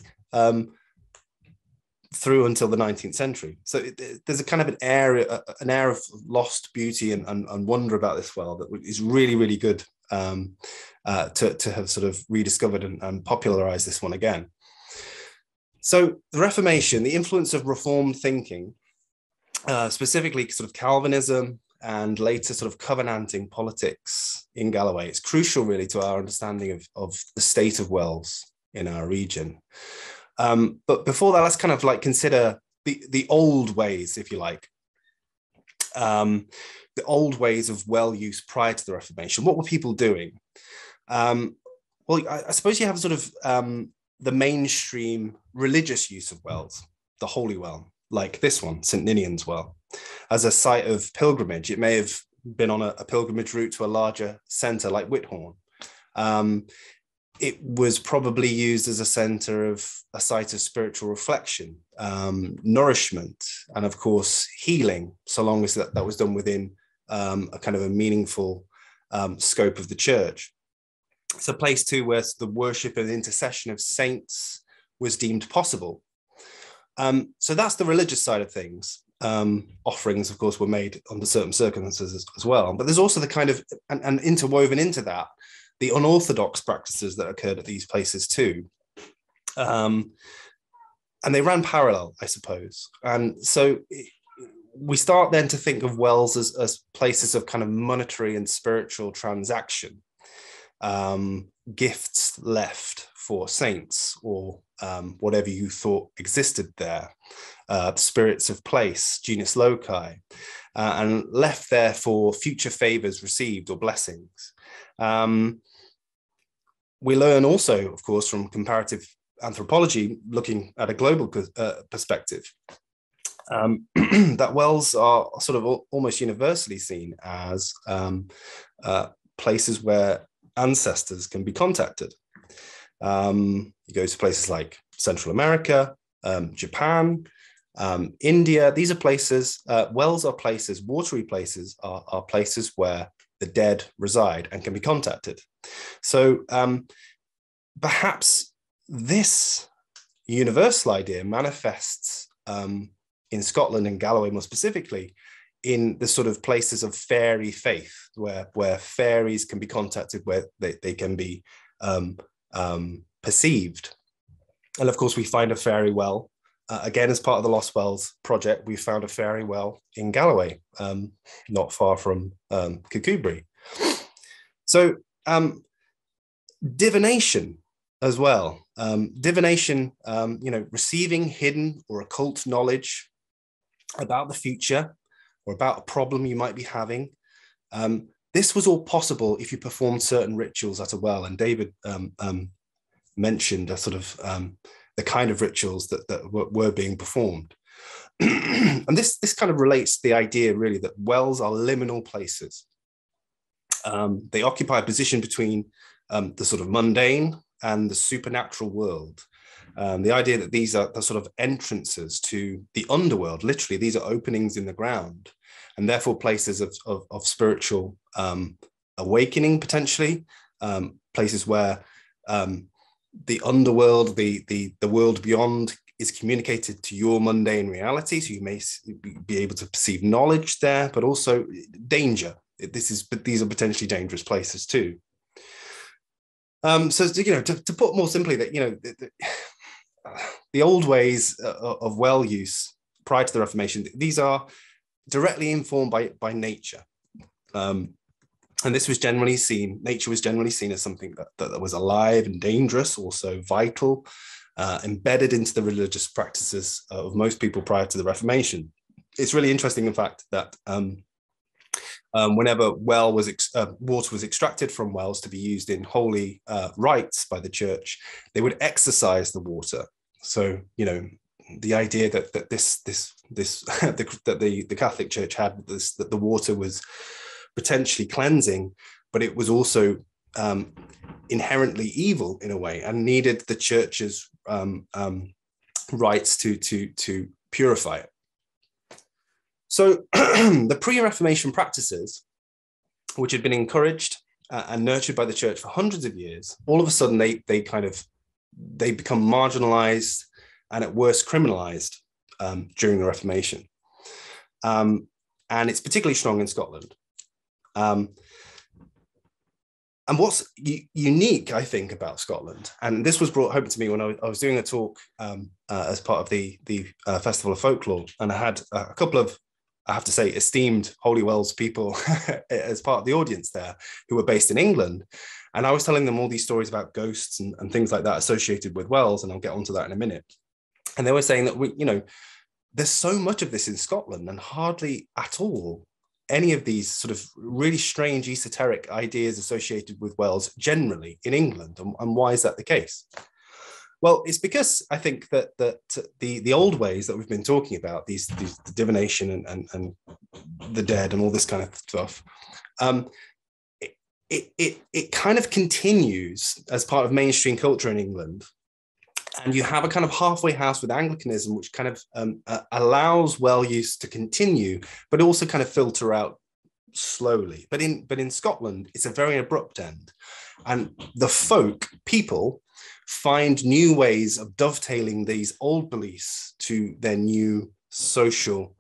through until the 19th century. So there's a kind of an air of lost beauty and wonder about this well that is really, really good to have sort of rediscovered and popularized this one again. So the Reformation, the influence of Reformed thinking specifically sort of Calvinism and later sort of covenanting politics in Galloway. It's crucial really to our understanding of the state of wells in our region. But before that, let's kind of like consider the old ways, if you like, the old ways of well use prior to the Reformation. What were people doing? Well, I suppose you have sort of the mainstream religious use of wells, the Holy Well, like this one, St. Ninian's Well, as a site of pilgrimage. It may have been on a pilgrimage route to a larger centre like Whithorn. It was probably used as a centre of a site of spiritual reflection, nourishment, and of course healing, so long as that was done within a kind of a meaningful scope of the church. It's a place too where the worship and intercession of saints was deemed possible. So that's the religious side of things. Offerings, of course, were made under certain circumstances as well. But there's also the kind of, and interwoven into that, the unorthodox practices that occurred at these places too. And they ran parallel, I suppose. And so we start then to think of wells as places of kind of monetary and spiritual transaction, gifts left for saints or whatever you thought existed there, spirits of place, genus loci, and left there for future favors received or blessings. We learn also, of course, from comparative anthropology, looking at a global perspective, that wells are sort of almost universally seen as places where ancestors can be contacted. You go to places like Central America, Japan, India. These are places, wells are places, watery places are places where the dead reside and can be contacted. So perhaps this universal idea manifests in Scotland and Galloway more specifically in the sort of places of fairy faith, where fairies can be contacted, where they can be perceived. And of course, we find a fairy well. Again, as part of the Lost Wells project, we found a fairy well in Galloway, not far from Kirkcudbright. So divination as well. Divination, receiving hidden or occult knowledge about the future or about a problem you might be having. This was all possible if you performed certain rituals at a well. And David mentioned a sort of the kind of rituals that were being performed. And this kind of relates to the idea really that wells are liminal places. They occupy a position between the sort of mundane and the supernatural world. The idea that these are the sort of entrances to the underworld. Literally, these are openings in the ground, and therefore places of spiritual awakening, potentially, places where the underworld, the world beyond, is communicated to your mundane reality. So you may be able to perceive knowledge there, but also danger. But these are potentially dangerous places too. So to put more simply, that the old ways of well use prior to the Reformation, these are directly informed by nature. And this was generally seen, nature was generally seen as something that was alive and dangerous, also vital, embedded into the religious practices of most people prior to the Reformation. It's really interesting, in fact, that whenever water was extracted from wells to be used in holy rites by the church, they would exorcise the water. So, the idea that the Catholic Church had this, that the water was potentially cleansing, but it was also inherently evil in a way, and needed the church's rites to purify it. So the pre-Reformation practices, which had been encouraged and nurtured by the church for hundreds of years, all of a sudden they become marginalized and at worst criminalized during the Reformation. And it's particularly strong in Scotland. And what's unique, I think, about Scotland, and this was brought home to me when I was doing a talk as part of the Festival of Folklore, and I had a couple of I have to say, esteemed Holy Wells people as part of the audience there who were based in England. And I was telling them all these stories about ghosts and things like that associated with wells, and I'll get onto that in a minute. And they were saying that, there's so much of this in Scotland and hardly at all any of these sort of really strange esoteric ideas associated with wells generally in England. And why is that the case? Well, it's because I think that the old ways that we've been talking about, the divination and the dead and all this kind of stuff, it kind of continues as part of mainstream culture in England. And you have a kind of halfway house with Anglicanism, which kind of allows well use to continue, but also kind of filter out slowly. But in Scotland, it's a very abrupt end. And the people find new ways of dovetailing these old beliefs to their new social,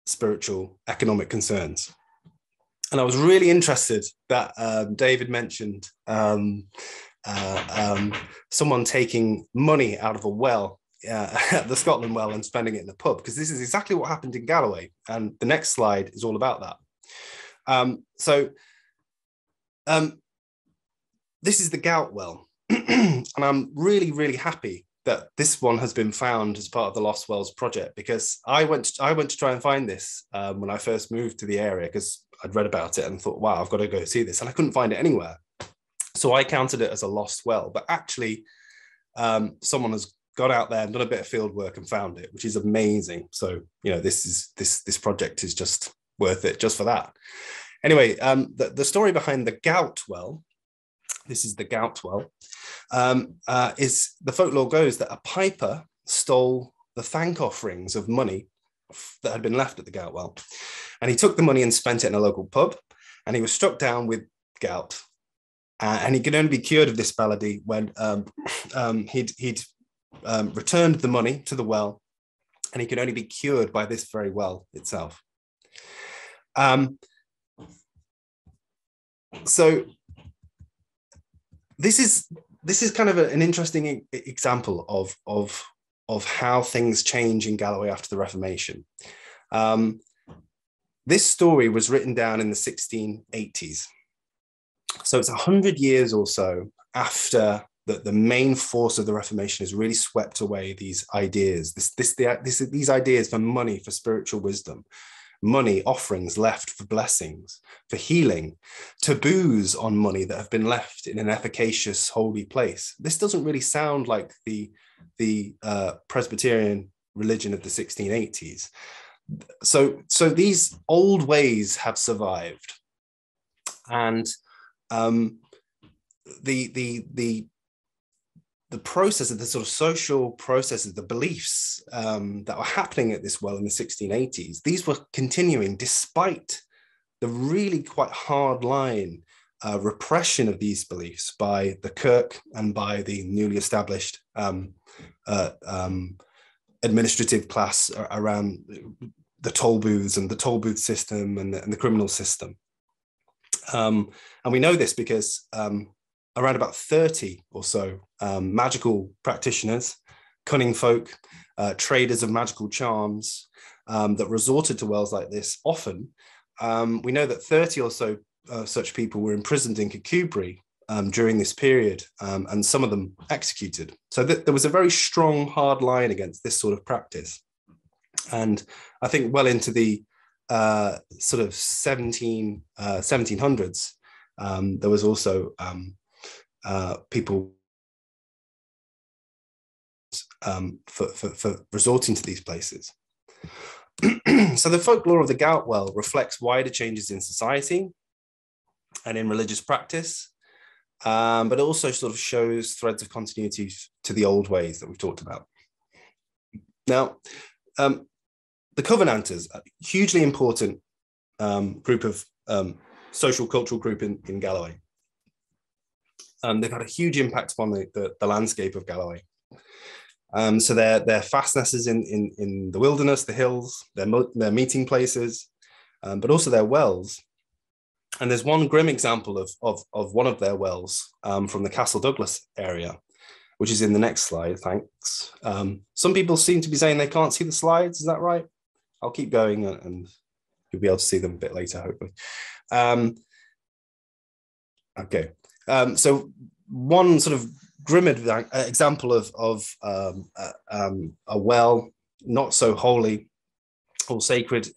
spiritual, economic concerns. And I was really interested that David mentioned someone taking money out of a well, the Scotland Well, and spending it in a pub, because this is exactly what happened in Galloway. And the next slide is all about that. This is the Gout Well. And I'm really, really happy that this one has been found as part of the Lost Wells project, because I went to try and find this when I first moved to the area, because I'd read about it and thought, wow, I've got to go see this. And I couldn't find it anywhere. So I counted it as a lost well, but actually someone has got out there and done a bit of field work and found it, which is amazing. So, this project is just worth it just for that. Anyway, the story behind the Gout Well, this is the Gout Well, is the folklore goes that a piper stole the thank offerings of money that had been left at the Gout Well. And he took the money and spent it in a local pub, and he was struck down with gout. And he could only be cured of this malady when he'd returned the money to the well, and he could only be cured by this very well itself. So this is kind of an interesting example of how things change in Galloway after the Reformation. This story was written down in the 1680s. So it's 100 years or so after the main force of the Reformation has really swept away these ideas, these ideas for money, for spiritual wisdom, money, offerings left for blessings, for healing, taboos on money that have been left in an efficacious, holy place. This doesn't really sound like the Presbyterian religion of the 1680s. So these old ways have survived, and the processes, the sort of social processes, the beliefs that were happening at this well in the 1680s, these were continuing despite the really quite hard line repression of these beliefs by the Kirk and by the newly established administrative class around the toll booths and the toll booth system and the criminal system. And we know this because around about 30 or so magical practitioners, cunning folk, traders of magical charms that resorted to wells like this often. We know that 30 or so such people were imprisoned in Kirkcudbright during this period, and some of them executed. So there was a very strong, hard line against this sort of practice. And I think well into the sort of 1700s, there was also people for resorting to these places. So the folklore of the Gout Well reflects wider changes in society and in religious practice, but also sort of shows threads of continuity to the old ways that we've talked about. Now, the Covenanters, a hugely important group of social cultural group in Galloway. They've had a huge impact upon the landscape of Galloway. So their fastnesses in the wilderness, the hills, their meeting places, but also their wells. And there's one grim example of one of their wells from the Castle Douglas area, which is in the next slide, thanks. Some people seem to be saying they can't see the slides, is that right? I'll keep going and You'll be able to see them a bit later, hopefully. Okay, so one sort of grim example of a well not so holy or sacred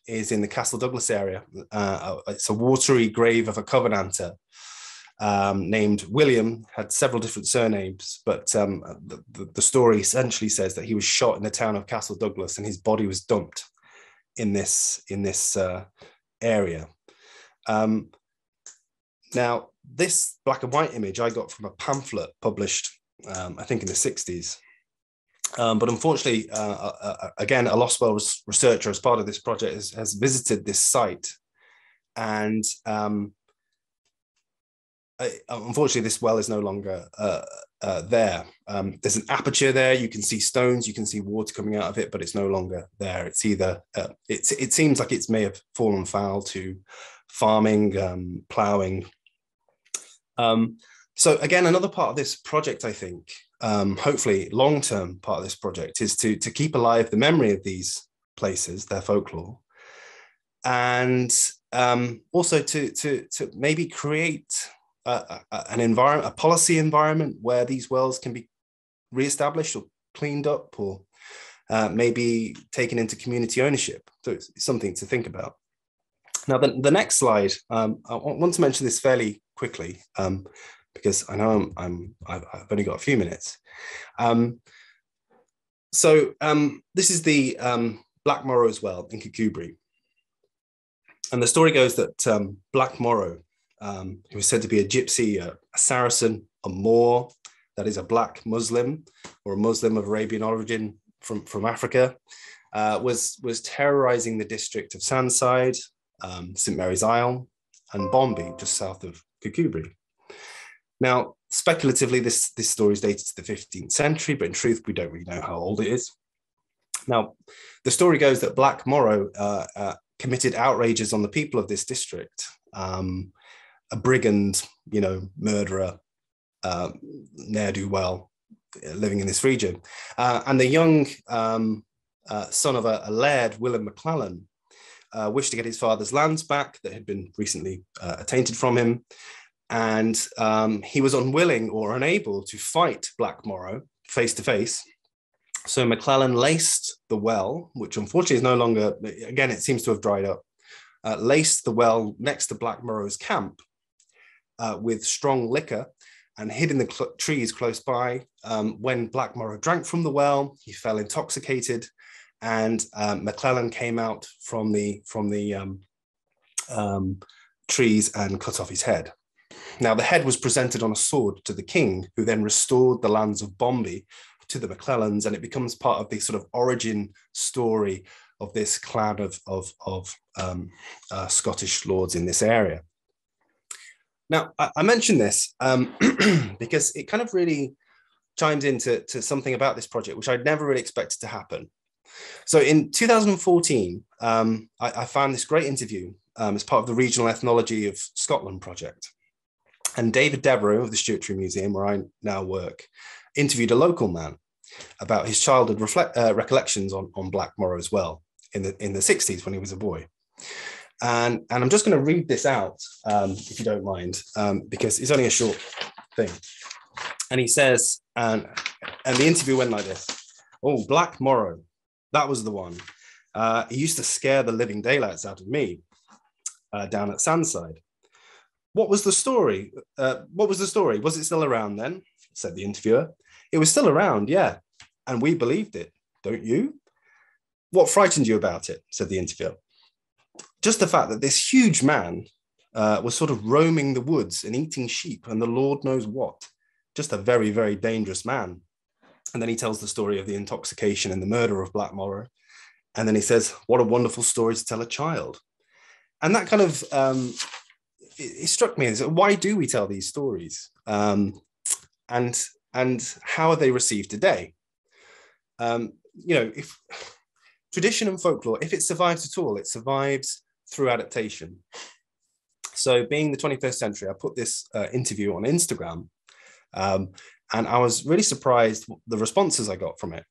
is in the Castle Douglas area. It's a watery grave of a Covenanter named William, had several different surnames, but the story essentially says that he was shot in the town of Castle Douglas and his body was dumped in this area. Now, this black and white image I got from a pamphlet published, I think in the 60s. But unfortunately, again, a Lost Well researcher as part of this project has visited this site. And unfortunately, this well is no longer there. There's an aperture there. You can see stones, you can see water coming out of it, but it's no longer there. It's either, it seems like it may have fallen foul to farming, ploughing. So again, another part of this project, I think, hopefully long-term part of this project is to keep alive the memory of these places, their folklore, and also to maybe create an environment, a policy environment where these wells can be re-established or cleaned up, or maybe taken into community ownership. So it's something to think about. Now, the next slide, I want to mention this fairly quickly, because I know I've only got a few minutes. This is the Black Morrow's well in Kirkcudbright. And the story goes that Black Morrow, who was said to be a gypsy, a Saracen, a Moor, that is a black Muslim or a Muslim of Arabian origin from Africa, was terrorizing the district of Sandside, St. Mary's Isle, and Bombay, just south of Kirkcudbright. Now, speculatively, this story is dated to the 15th century, but in truth, we don't really know how old it is. Now, the story goes that Black Morrow committed outrages on the people of this district, a brigand, murderer, ne'er-do-well living in this region. And the young son of a laird, William McClellan, wished to get his father's lands back that had been recently attainted from him. And he was unwilling or unable to fight Black Morrow face to face. So McClellan laced the well, which unfortunately is no longer, again, it seems to have dried up, laced the well next to Black Morrow's camp with strong liquor and hid in the trees close by. When Black Morrow drank from the well, he fell intoxicated, and McClellan came out from the trees and cut off his head. Now, the head was presented on a sword to the king, who then restored the lands of Bombay to the McClellans, and it becomes part of the sort of origin story of this clan of Scottish lords in this area. Now, I mention this because it kind of really chimes into something about this project, which I'd never really expected to happen. So in 2014, I found this great interview as part of the Regional Ethnology of Scotland project. And David Devereux of the Stewardship Museum, where I now work, interviewed a local man about his childhood recollections on Black Morrow's well in the 60s when he was a boy. And I'm just going to read this out, if you don't mind, because it's only a short thing. And he says, and the interview went like this: "Oh, Black Morrow, that was the one. He used to scare the living daylights out of me down at Sandside. What was the story? Was it still around then?" said the interviewer. "It was still around, yeah. And we believed it, don't you?" "What frightened you about it?" said the interviewer. "Just the fact that this huge man was sort of roaming the woods and eating sheep and the Lord knows what. Just a very, very dangerous man." And then he tells the story of the intoxication and the murder of Black Morrow. And then he says, "What a wonderful story to tell a child." And that kind of, it struck me as, why do we tell these stories? And how are they received today? If tradition and folklore, if it survives at all, it survives through adaptation. So being the 21st century, I put this interview on Instagram, and I was really surprised the responses I got from it.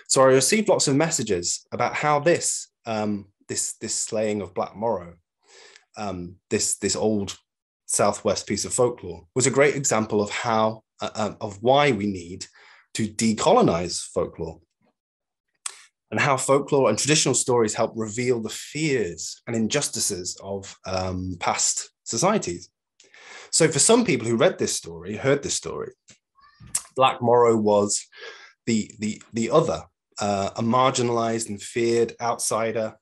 So I received lots of messages about how this this slaying of Black Morrow, this old Southwest piece of folklore, was a great example of how of why we need to decolonize folklore, and how folklore and traditional stories help reveal the fears and injustices of past societies. So for some people who heard this story, Black Morrow was the other, a marginalized and feared outsider.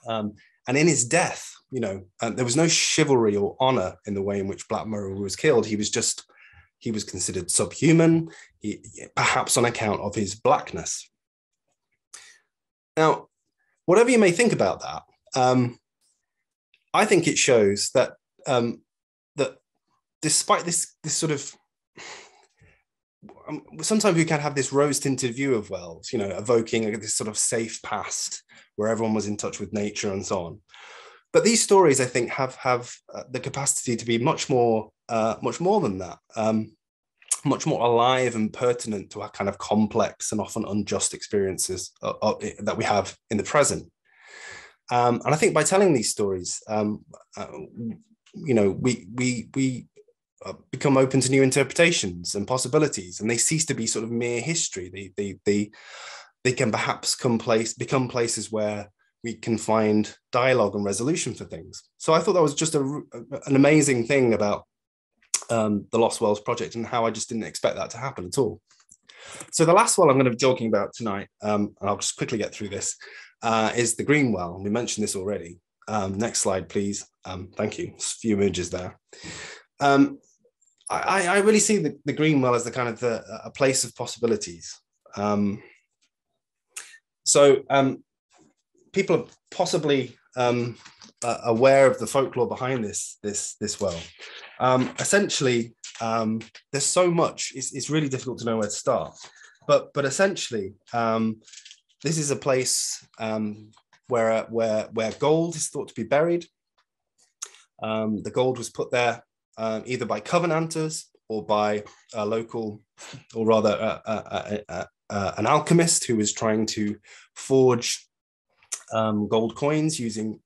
And in his death, there was no chivalry or honor in the way in which Black Morrow was killed. He was considered subhuman, perhaps on account of his blackness. Now, whatever you may think about that, I think it shows that that despite this sort of, sometimes we can have this rose-tinted view of Wells, evoking this sort of safe past where everyone was in touch with nature and so on. But these stories, I think, have the capacity to be much more than that, much more alive and pertinent to our kind of complex and often unjust experiences that we have in the present. And I think by telling these stories, we become open to new interpretations and possibilities, and they cease to be sort of mere history. They can perhaps become places where we can find dialogue and resolution for things. So I thought that was just an amazing thing about the Lost Wells project, and how I just didn't expect that to happen at all. So the last well I'm going to be talking about tonight, and I'll just quickly get through this, is the Greenwell. We mentioned this already. Next slide, please. Thank you. Just a few images there. I really see the Greenwell as the kind of a place of possibilities. People are possibly aware of the folklore behind this well. Essentially, there's so much. It's really difficult to know where to start. But essentially, this is a place where gold is thought to be buried. The gold was put there either by Covenanters or by a local, or rather an alchemist who was trying to forge gold coins using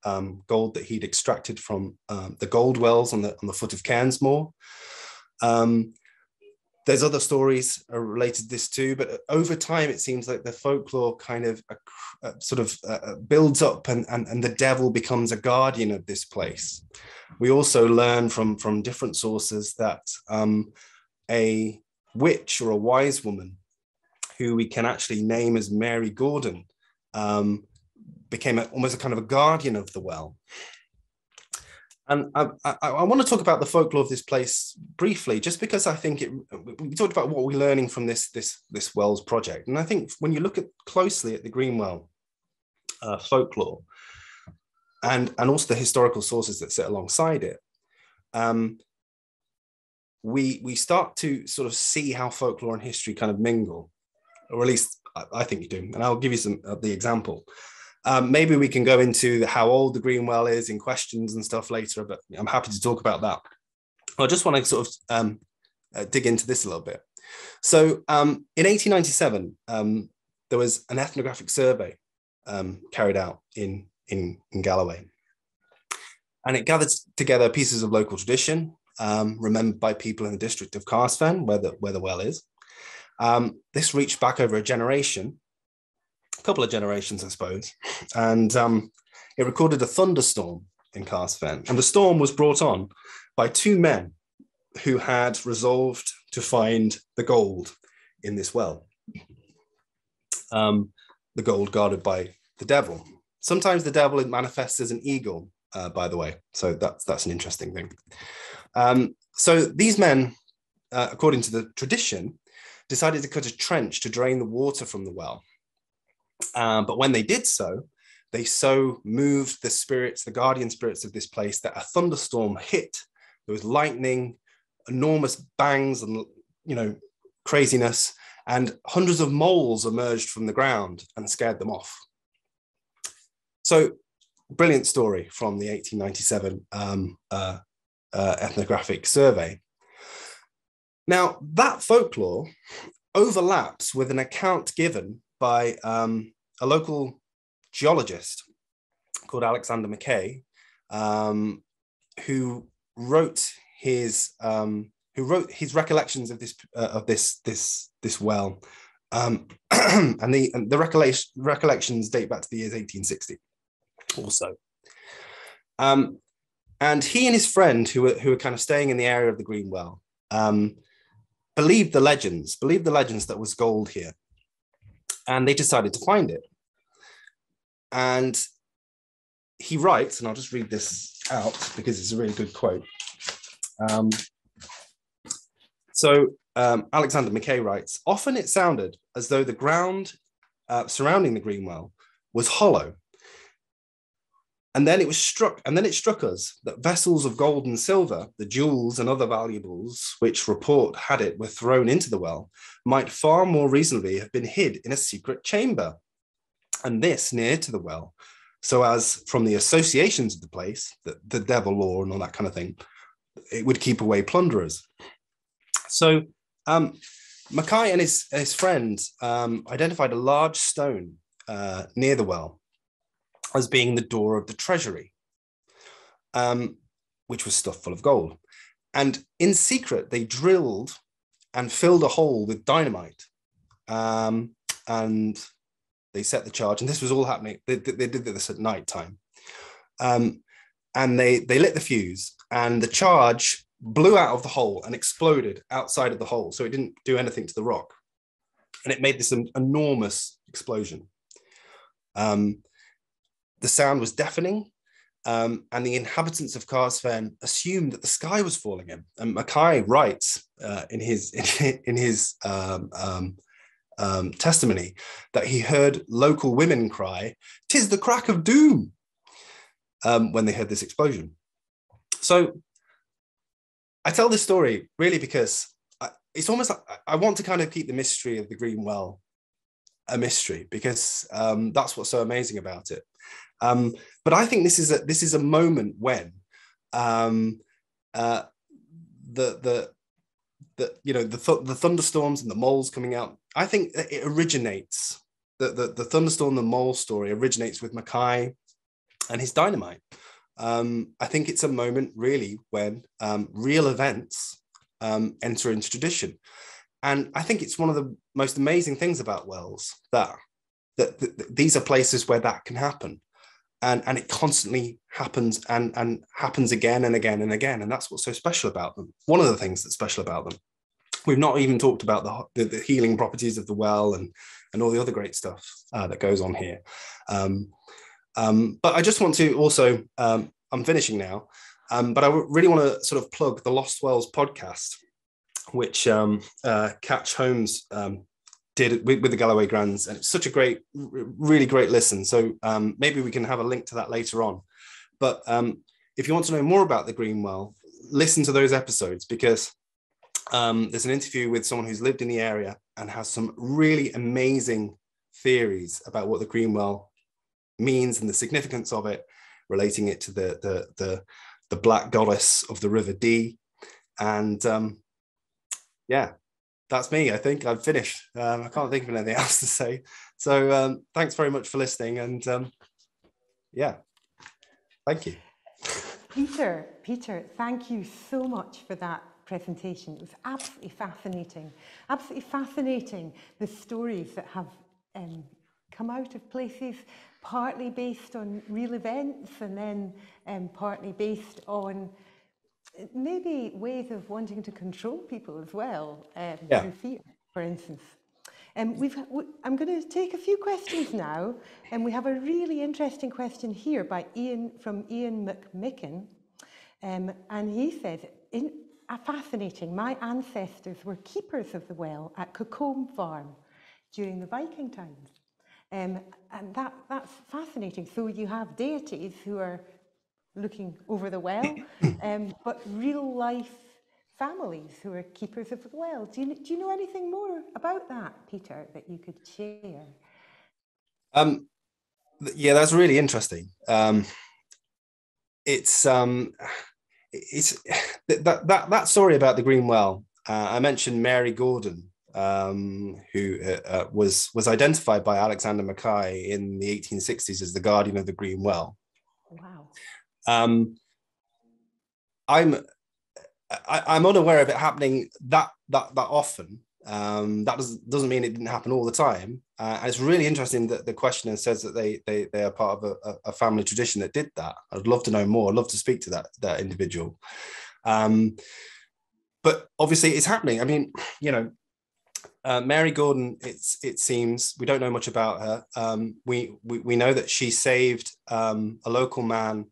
gold that he'd extracted from the gold wells on the foot of Cairnsmore. There's other stories related to this too, but over time it seems like the folklore kind of builds up, and the devil becomes a guardian of this place. We also learn from different sources that a witch or a wise woman, who we can actually name as Mary Gordon, became almost a kind of a guardian of the well. And I want to talk about the folklore of this place briefly, just because I think we talked about what we're learning from this Wells project. And I think when you look closely at the Greenwell folklore, and also the historical sources that sit alongside it, we start to sort of see how folklore and history kind of mingle, or at least I think you do. And I'll give you some of the example. Maybe we can go into how old the Greenwell is in questions and stuff later, but I'm happy to talk about that. I just want to sort of dig into this a little bit. So in 1897, there was an ethnographic survey carried out in Galloway. And it gathered together pieces of local tradition, remembered by people in the district of Carsfen, where the well is. This reached back over a generation, a couple of generations, I suppose, and it recorded a thunderstorm in Carsfen. And the storm was brought on by two men who had resolved to find the gold in this well. The gold guarded by the devil. Sometimes the devil manifests as an eagle, by the way. So that's an interesting thing. So these men, according to the tradition, decided to cut a trench to drain the water from the well. But when they did so, they so moved the spirits, the guardian spirits of this place, that a thunderstorm hit. There was lightning, enormous bangs, and craziness, and hundreds of moles emerged from the ground and scared them off. So, brilliant story from the 1897 ethnographic survey. Now, that folklore overlaps with an account given by a local geologist called Alexander Mackay, who wrote his recollections of this well, and the recollections date back to the years 1860 or so. And he and his friend, who were kind of staying in the area of the Greenwell, believed the legends that was gold here, and they decided to find it. And he writes, and I'll just read this out because it's a really good quote. Alexander Mackay writes, "Often it sounded as though the ground surrounding the Greenwell was hollow. And then it struck us that vessels of gold and silver, the jewels and other valuables which report had it were thrown into the well, might far more reasonably have been hid in a secret chamber, and this near to the well, so as from the associations of the place, the devil law and all that kind of thing, it would keep away plunderers." So Mackay and his friend identified a large stone near the well as being the door of the treasury, which was stuffed full of gold. And in secret, they drilled and filled a hole with dynamite, and they set the charge. And this was all happening. They did this at night time. And they lit the fuse, and the charge blew out of the hole and exploded outside of the hole. So it didn't do anything to the rock. And it made this enormous explosion. The sound was deafening, and the inhabitants of Carsfen assumed that the sky was falling in. And Mackay writes in his testimony that he heard local women cry, "'Tis the crack of doom," when they heard this explosion. So I tell this story really because it's almost like I want to kind of keep the mystery of the Greenwell a mystery, because that's what's so amazing about it. But I think this is a moment when the thunderstorms and the moles coming out. I think it originates, the thunderstorm, the mole story originates with Mackay and his dynamite. I think it's a moment really when real events enter into tradition. And I think it's one of the most amazing things about wells that these are places where that can happen. And it constantly happens and happens again and again and again. And that's what's so special about them. One of the things that's special about them. We've not even talked about the healing properties of the well and all the other great stuff that goes on here. But I just want to also, I'm finishing now, but I really want to sort of plug the Lost Wells podcast, which Catch Holmes did with the Galloway Glens, and it's such a really great listen. So maybe we can have a link to that later on. But if you want to know more about the Greenwell, listen to those episodes, because there's an interview with someone who's lived in the area and has some really amazing theories about what the Greenwell means and the significance of it, relating it to the black goddess of the River Dee. And yeah, that's me. I think I've finished. I can't think of anything else to say. So thanks very much for listening. And yeah, thank you. Peter, thank you so much for that presentation. It was absolutely fascinating. Absolutely fascinating, the stories that have come out of places, partly based on real events and then partly based on maybe ways of wanting to control people as well, through fear, for instance. I'm going to take a few questions now, and we have a really interesting question here from Ian McMicken, and he says, fascinating, my ancestors were keepers of the well at Cocombe Farm during the Viking times. And that's fascinating. So you have deities who are looking over the well, but real life families who are keepers of the well. Do you know anything more about that, Peter, that you could share? Yeah, that's really interesting. It's that story about the Greenwell. I mentioned Mary Gordon, who was identified by Alexander Mackay in the 1860s as the guardian of the Greenwell. Wow. I'm unaware of it happening that often. That doesn't mean it didn't happen all the time. And it's really interesting that the questioner says that they are part of a family tradition that did that. I'd love to know more. I'd love to speak to that individual. But obviously it's happening. I mean, you know, Mary Gordon, it seems, we don't know much about her. We know that she saved a local man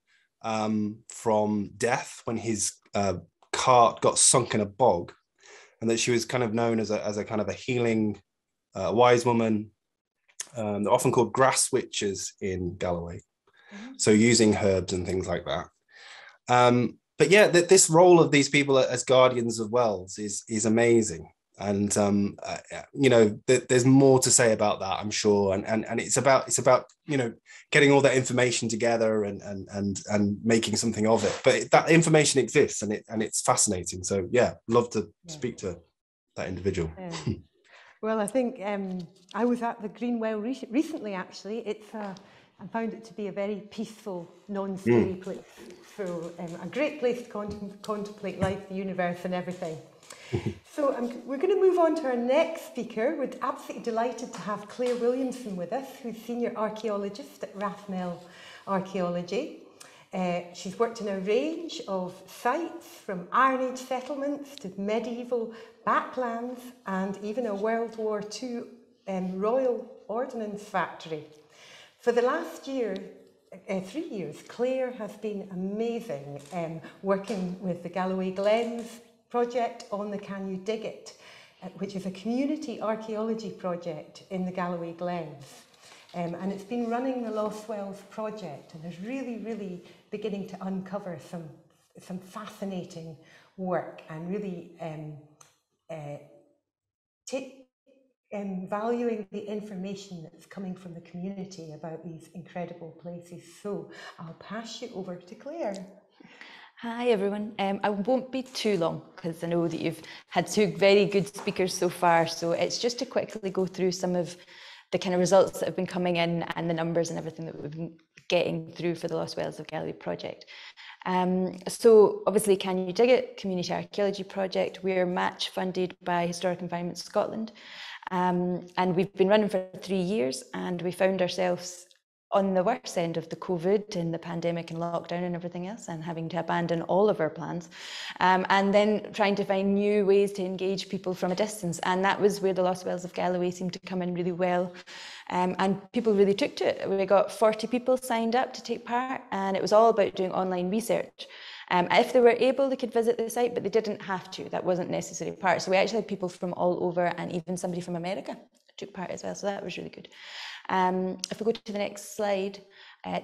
from death when his cart got sunk in a bog, and that she was kind of known as a kind of a healing wise woman. They're often called grass witches in Galloway, so using herbs and things like that. But yeah, this role of these people as guardians of wells is amazing. And you know, there's more to say about that, I'm sure, and it's about you know, getting all that information together and making something of it. But that information exists, and it's fascinating. So yeah, love to speak to that individual. Well, I think I was at the Greenwell recently. Actually, I found it to be a very peaceful, non-scary place. So a great place to contemplate life, the universe, and everything. So we're going to move on to our next speaker. We're absolutely delighted to have Claire Williamson with us, who's Senior Archaeologist at Rathmell Archaeology. She's worked in a range of sites, from Iron Age settlements to medieval backlands and even a World War II Royal Ordnance factory. For the last 3 years, Claire has been amazing working with the Galloway Glens project on the Can You Dig It, which is a community archaeology project in the Galloway Glens. And it's been running the Lost Wells project, and is really beginning to uncover some fascinating work, and really valuing the information that's coming from the community about these incredible places. So I'll pass you over to Claire. Hi everyone. I won't be too long, because I know that you've had two very good speakers so far, so it's just to quickly go through some of the kind of results that have been coming in and the numbers and everything that we've been getting through for the Lost Wells of Galloway project. So obviously, Can You Dig It? Community Archaeology Project. We're match funded by Historic Environment Scotland, and we've been running for 3 years, and we found ourselves on the worst end of the COVID and the pandemic and lockdown and everything else, and having to abandon all of our plans, and then trying to find new ways to engage people from a distance. And that was where the Lost Wells of Galloway seemed to come in really well, and people really took to it. We got 40 people signed up to take part, and it was all about doing online research. If they were able, they could visit the site, but they didn't have to. That wasn't necessary part. So we actually had people from all over, and even somebody from America took part as well. So that was really good. If we go to the next slide,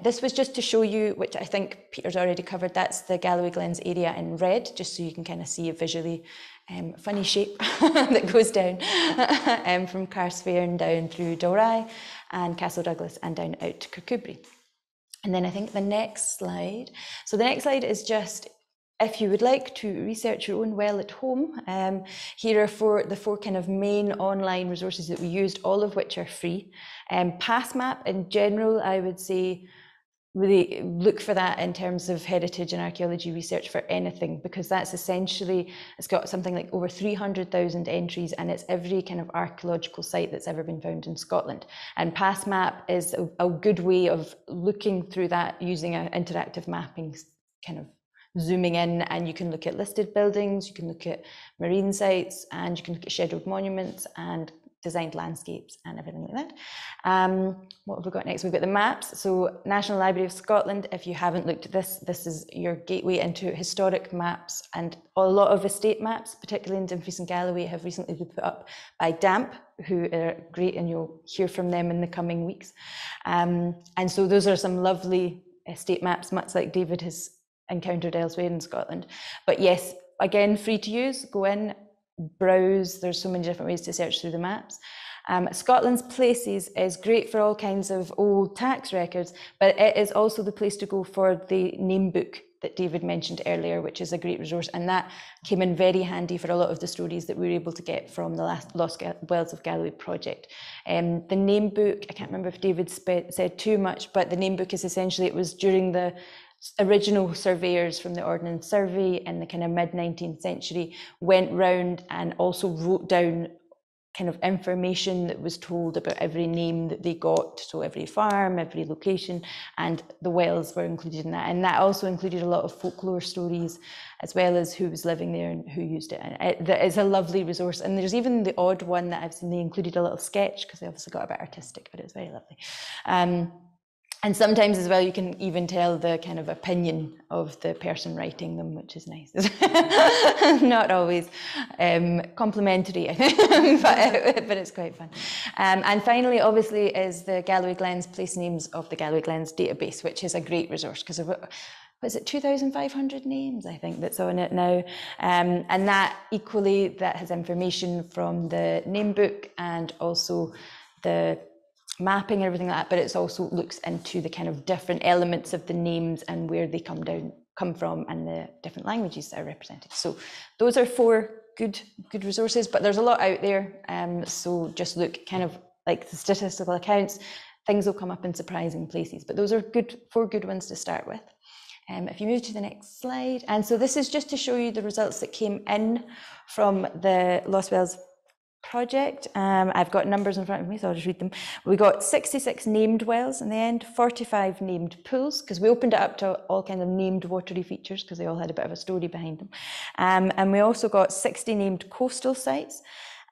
this was just to show you, which I think Peter's already covered, that's the Galloway Glens area in red, just so you can kind of see a visually funny shape that goes down from Carsfairn down through Dalry and Castle Douglas and down out to Kirkcudbright. And then I think the next slide, so the next slide is just, if you would like to research your own well at home, here are the four kind of main online resources that we used, all of which are free. PassMap in general, I would say, really look for that in terms of heritage and archaeology research for anything, because that's essentially, it's got something like over 300,000 entries, and it's every kind of archaeological site that's ever been found in Scotland. And PassMap is a good way of looking through that using an interactive mapping, kind of zooming in, and you can look at listed buildings, you can look at marine sites, and you can look at scheduled monuments and designed landscapes and everything like that. What have we got next? We've got the maps. So National Library of Scotland, if you haven't looked at this, this is your gateway into historic maps, and a lot of estate maps, particularly in Dumfries and Galloway, have recently been put up by DAMP, who are great, and you'll hear from them in the coming weeks. And so those are some lovely estate maps, much like David has encountered elsewhere in Scotland. But yes, again, free to use, go in, browse, there's so many different ways to search through the maps. Scotland's Places is great for all kinds of old tax records, but it is also the place to go for the name book that David mentioned earlier, which is a great resource, and that came in very handy for a lot of the stories that we were able to get from the Lost Wells of Galloway project. The name book, I can't remember if David said too much, but the name book is essentially, it was during the original surveyors from the Ordnance Survey in the kind of mid-19th century went round and also wrote down kind of information that was told about every name that they got, so every farm, every location, and the wells were included in that. And that also included a lot of folklore stories, as well as who was living there and who used it. And it's a lovely resource. And there's even the odd one that I've seen, they included a little sketch, because they obviously got a bit artistic, but it's very lovely. And sometimes as well, you can even tell the kind of opinion of the person writing them, which is nice. Not always complimentary, I think, but it's quite fun. And finally, obviously, is the Galloway Glens place names of the Galloway Glens database, which is a great resource because of, what is it, 2,500 names, I think, that's on it now. And that equally, that has information from the name book and also the mapping and everything like that, but it also looks into the kind of different elements of the names and where they come from and the different languages that are represented. So those are 4 good resources, but there's a lot out there. So just look kind of like the statistical accounts, things will come up in surprising places, but those are 4 good ones to start with. If you move to the next slide, and so this is just to show you the results that came in from the Lost Wells project. I've got numbers in front of me, so I'll just read them. We got 66 named wells in the end, 45 named pools, because we opened it up to all kind of named watery features, because they all had a bit of a story behind them. And we also got 60 named coastal sites,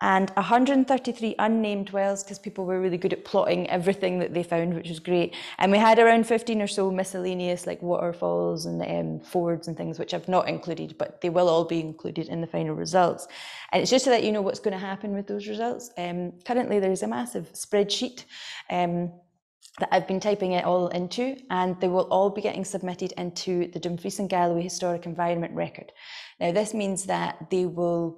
and 133 unnamed wells, because people were really good at plotting everything that they found, which was great. And we had around 15 or so miscellaneous, like waterfalls and fords and things, which I've not included, but they will all be included in the final results. And it's just to let you know what's going to happen with those results. Currently, there's a massive spreadsheet that I've been typing it all into, and they will all be getting submitted into the Dumfries and Galloway Historic Environment Record. Now, this means that they'll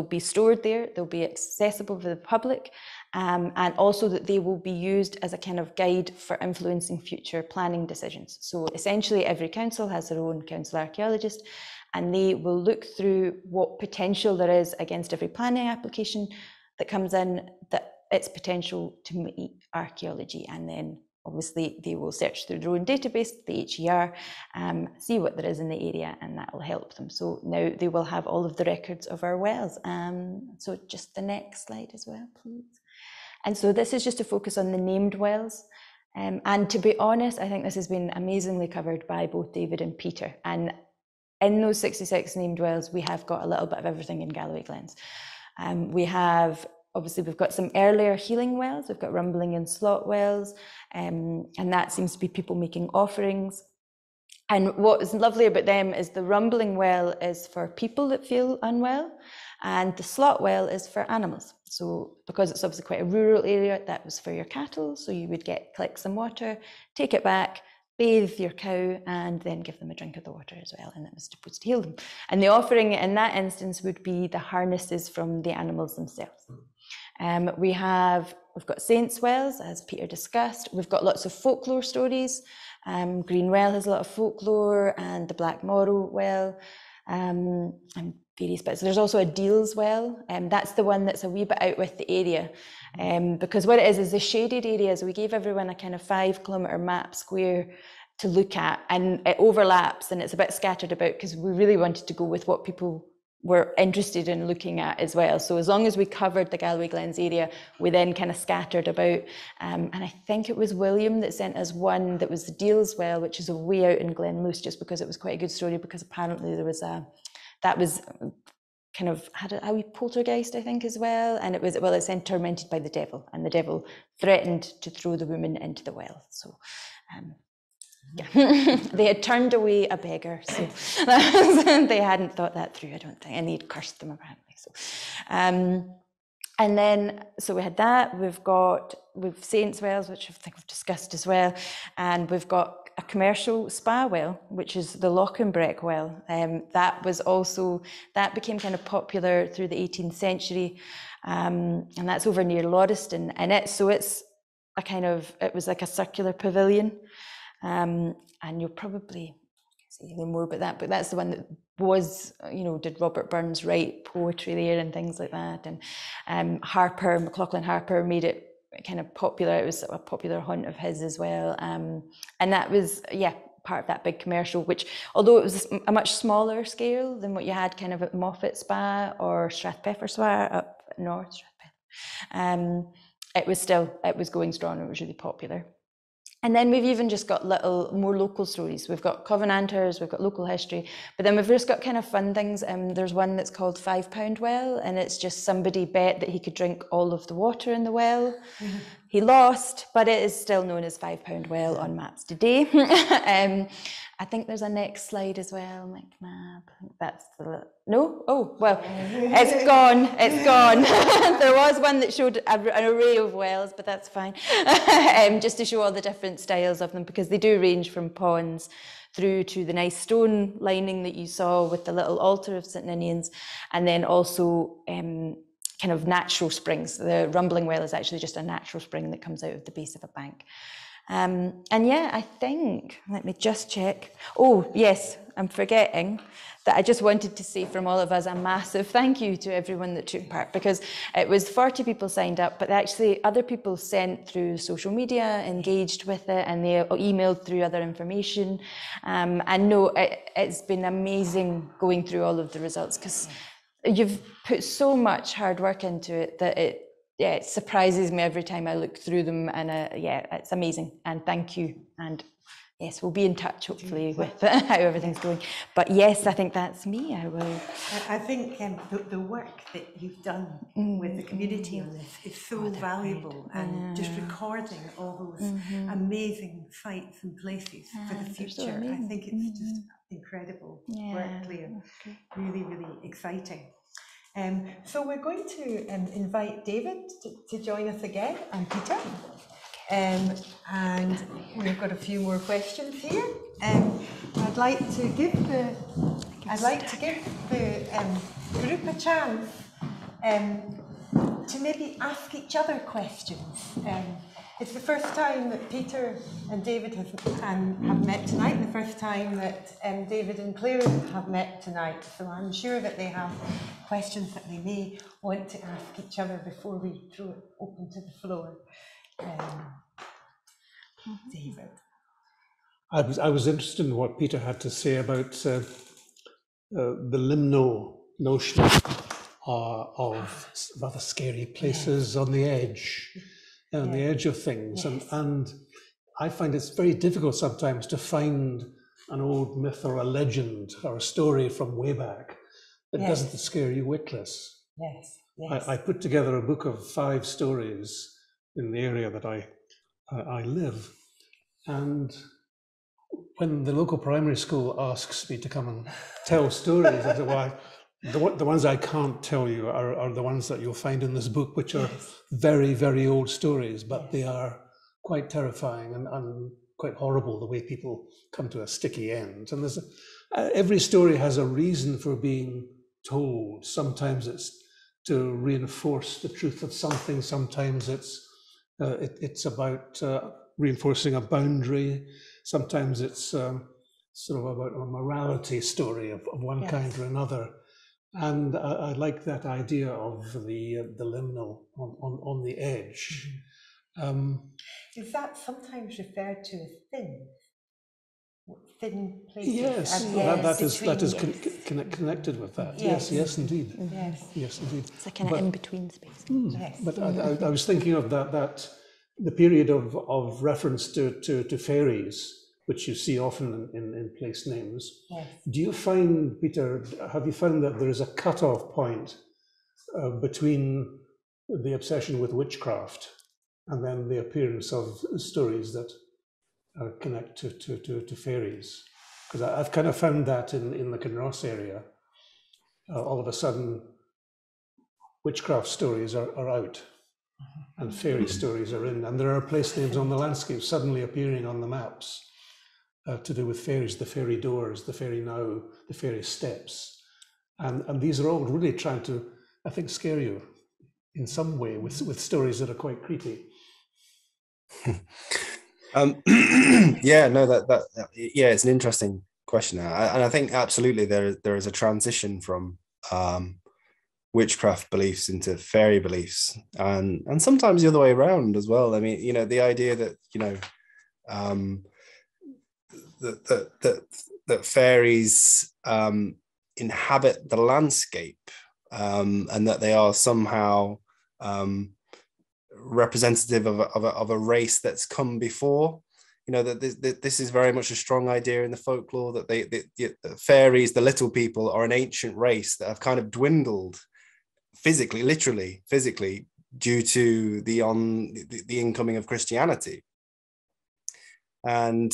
be stored there, they'll be accessible for the public, and also that they will be used as a kind of guide for influencing future planning decisions. So essentially every council has their own council archaeologist, and they will look through what potential there is against every planning application that comes in, that its potential to meet archaeology, and then obviously they will search through their own database, the HER, see what there is in the area, and that will help them. So now they will have all of the records of our wells. So just the next slide as well, please. And so this is just to focus on the named wells. And to be honest, I think this has been amazingly covered by both David and Peter. And in those 66 named wells, we have got a little bit of everything in Galloway Glens. Obviously, we've got some earlier healing wells. We've got rumbling and slot wells, and that seems to be people making offerings. And what is lovely about them is the rumbling well is for people that feel unwell, and the slot well is for animals. So because it's obviously quite a rural area, that was for your cattle. So you would collect some water, take it back, bathe your cow, and then give them a drink of the water as well, and that was supposed to heal them. And the offering in that instance would be the harnesses from the animals themselves. We've got Saints Wells, as Peter discussed. We've got lots of folklore stories. Greenwell has a lot of folklore, and the Black Morrow Well, and various bits. There's also a Deals Well, and that's the one that's a wee bit out with the area. Because what it is the shaded areas, we gave everyone a kind of 5-kilometre map square to look at, and it overlaps and it's a bit scattered about, because we really wanted to go with what people were interested in looking at as well. So as long as we covered the Galloway Glens area, we then kind of scattered about. And I think it was William that sent us one that was the Deals Well, which is a way out in Glenluce, just because it was quite a good story, because apparently there was that was kind of had a wee poltergeist, I think, as well. And it's then tormented by the devil, and the devil threatened to throw the woman into the well. So yeah, they had turned away a beggar, so they hadn't thought that through, I don't think, and he'd cursed them apparently. So, and then, so we had that. We've Saints Wells, which I think we've discussed as well, and we've got a commercial spa well, which is the Lochinbreck Well. That became kind of popular through the 18th century, and that's over near Lauriston, and it was like a circular pavilion. And you'll probably say anything more about that, but that's the one that was, did Robert Burns write poetry there and things like that, and McLaughlin Harper made it kind of popular. It was a popular haunt of his as well, and that was part of that big commercial, which, although it was a much smaller scale than what you had kind of at Moffat Spa or Strathpeffer Spa up north, it was going strong. It was really popular. And then we've even just got more local stories. We've got Covenanters, we've got local history, but then we've just got kind of fun things. There's one that's called £5 Well, and it's just somebody bet that he could drink all of the water in the well. Mm-hmm. He lost, but it is still known as £5 Well on maps today. I think there's a next slide as well, McNabb. That's no? Oh, well, it's gone. There was one that showed an array of wells, but that's fine. Just to show all the different styles of them, because they do range from ponds through to the nice stone lining that you saw with the little altar of St Ninians, and then also kind of natural springs. The Rumbling Well is actually just a natural spring that comes out of the base of a bank. I think, let me just check. Oh, yes, I'm forgetting that I just wanted to say from all of us a massive thank you to everyone that took part, because it was 40 people signed up, but actually other people sent through social media, engaged with it, and they emailed through other information. It's been amazing going through all of the results, because you've put so much hard work into it that it surprises me every time I look through them, and it's amazing. And thank you. And yes, we'll be in touch hopefully with how everything's going. But yes, I think that's me. I think the work that you've done with the community on this is so valuable, and just recording all those amazing sites and places for the future. So I think it's just incredible work, Claire. Really, really exciting. So we're going to invite David to join us again, and Peter, and we've got a few more questions here. I'd like to give the group a chance to maybe ask each other questions. It's the first time that Peter and David have met tonight, the first time that David and Claire have met tonight, so I'm sure that they have questions that they may want to ask each other before we throw it open to the floor. David. I was interested in what Peter had to say about the Liminal notion of rather scary places on the edge. On the edge of things, and I find it's very difficult sometimes to find an old myth or a legend or a story from way back that doesn't scare you witless. I put together a book of 5 stories in the area that I live, and when the local primary school asks me to come and tell stories, I say, well, the ones I can't tell you are the ones that you'll find in this book, which are very, very old stories, but they are quite terrifying and quite horrible, the way people come to a sticky end. And every story has a reason for being told. Sometimes it's to reinforce the truth of something. Sometimes it's about reinforcing a boundary. Sometimes it's sort of about a morality story of one kind or another. And I like that idea of the liminal on the edge. Is that sometimes referred to as thin places? Yes, that is connected with that. Yes, indeed. Yes, indeed. It's a kind of in-between space. But I was thinking of that the period of reference to fairies, which you see often in place names. Do you find, Peter, have you found that there is a cut-off point between the obsession with witchcraft and then the appearance of stories that connect to fairies? Because I've kind of found that in the Kinross area, all of a sudden witchcraft stories are out and fairy stories are in, and there are place names on the landscape suddenly appearing on the maps. To do with fairies, the fairy doors, the fairy now, the fairy steps. And these are all really trying to, I think, scare you in some way with stories that are quite creepy. It's an interesting question there. And I think absolutely there is a transition from witchcraft beliefs into fairy beliefs, and sometimes the other way around as well. I mean, you know, the idea that, you know, that fairies inhabit the landscape, and that they are somehow representative of a race that's come before. You know, that this is very much a strong idea in the folklore, that the fairies, the little people, are an ancient race that have kind of dwindled physically, literally physically, due to the incoming of Christianity. And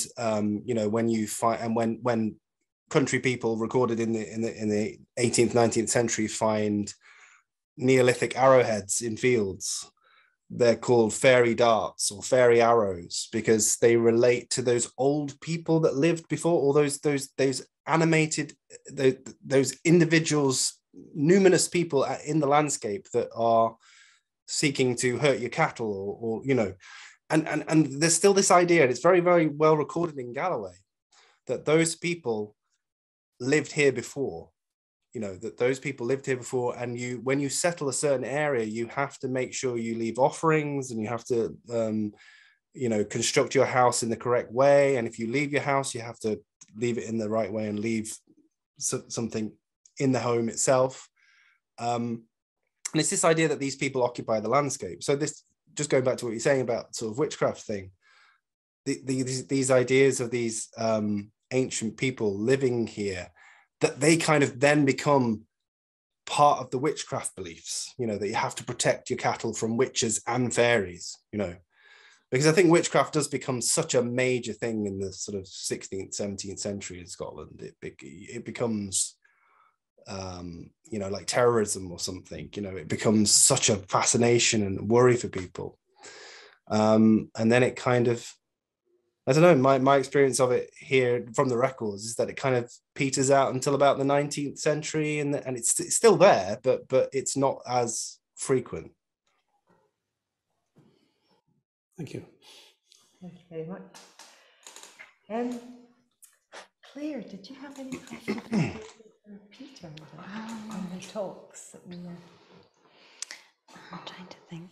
you know, when you find, and when country people recorded in the 18th, 19th century find Neolithic arrowheads in fields, they're called fairy darts or fairy arrows, because they relate to those old people that lived before, or those animated, those individuals, numerous people in the landscape that are seeking to hurt your cattle, or you know, and there's still this idea, and it's very, very well recorded in Galloway, that those people lived here before. You know, that those people lived here before, and when you settle a certain area, you have to make sure you leave offerings, and you have to you know, construct your house in the correct way. And if you leave your house, you have to leave it in the right way and leave something in the home itself. And it's this idea that these people occupy the landscape. So this, just going back to what you're saying about sort of witchcraft thing, these ideas of these ancient people living here, that they kind of then become part of the witchcraft beliefs, you know, that you have to protect your cattle from witches and fairies, you know, because I think witchcraft does become such a major thing in the sort of 16th, 17th century in Scotland. It becomes, you know, like terrorism or something, you know, it becomes such a fascination and worry for people. And then it kind of, I don't know, my experience of it here from the records is that it kind of peters out until about the 19th century, and it's still there, but it's not as frequent. Thank you. Thank you very much. Claire, did you have any questions for Peter on the talks that we were? I'm trying to think.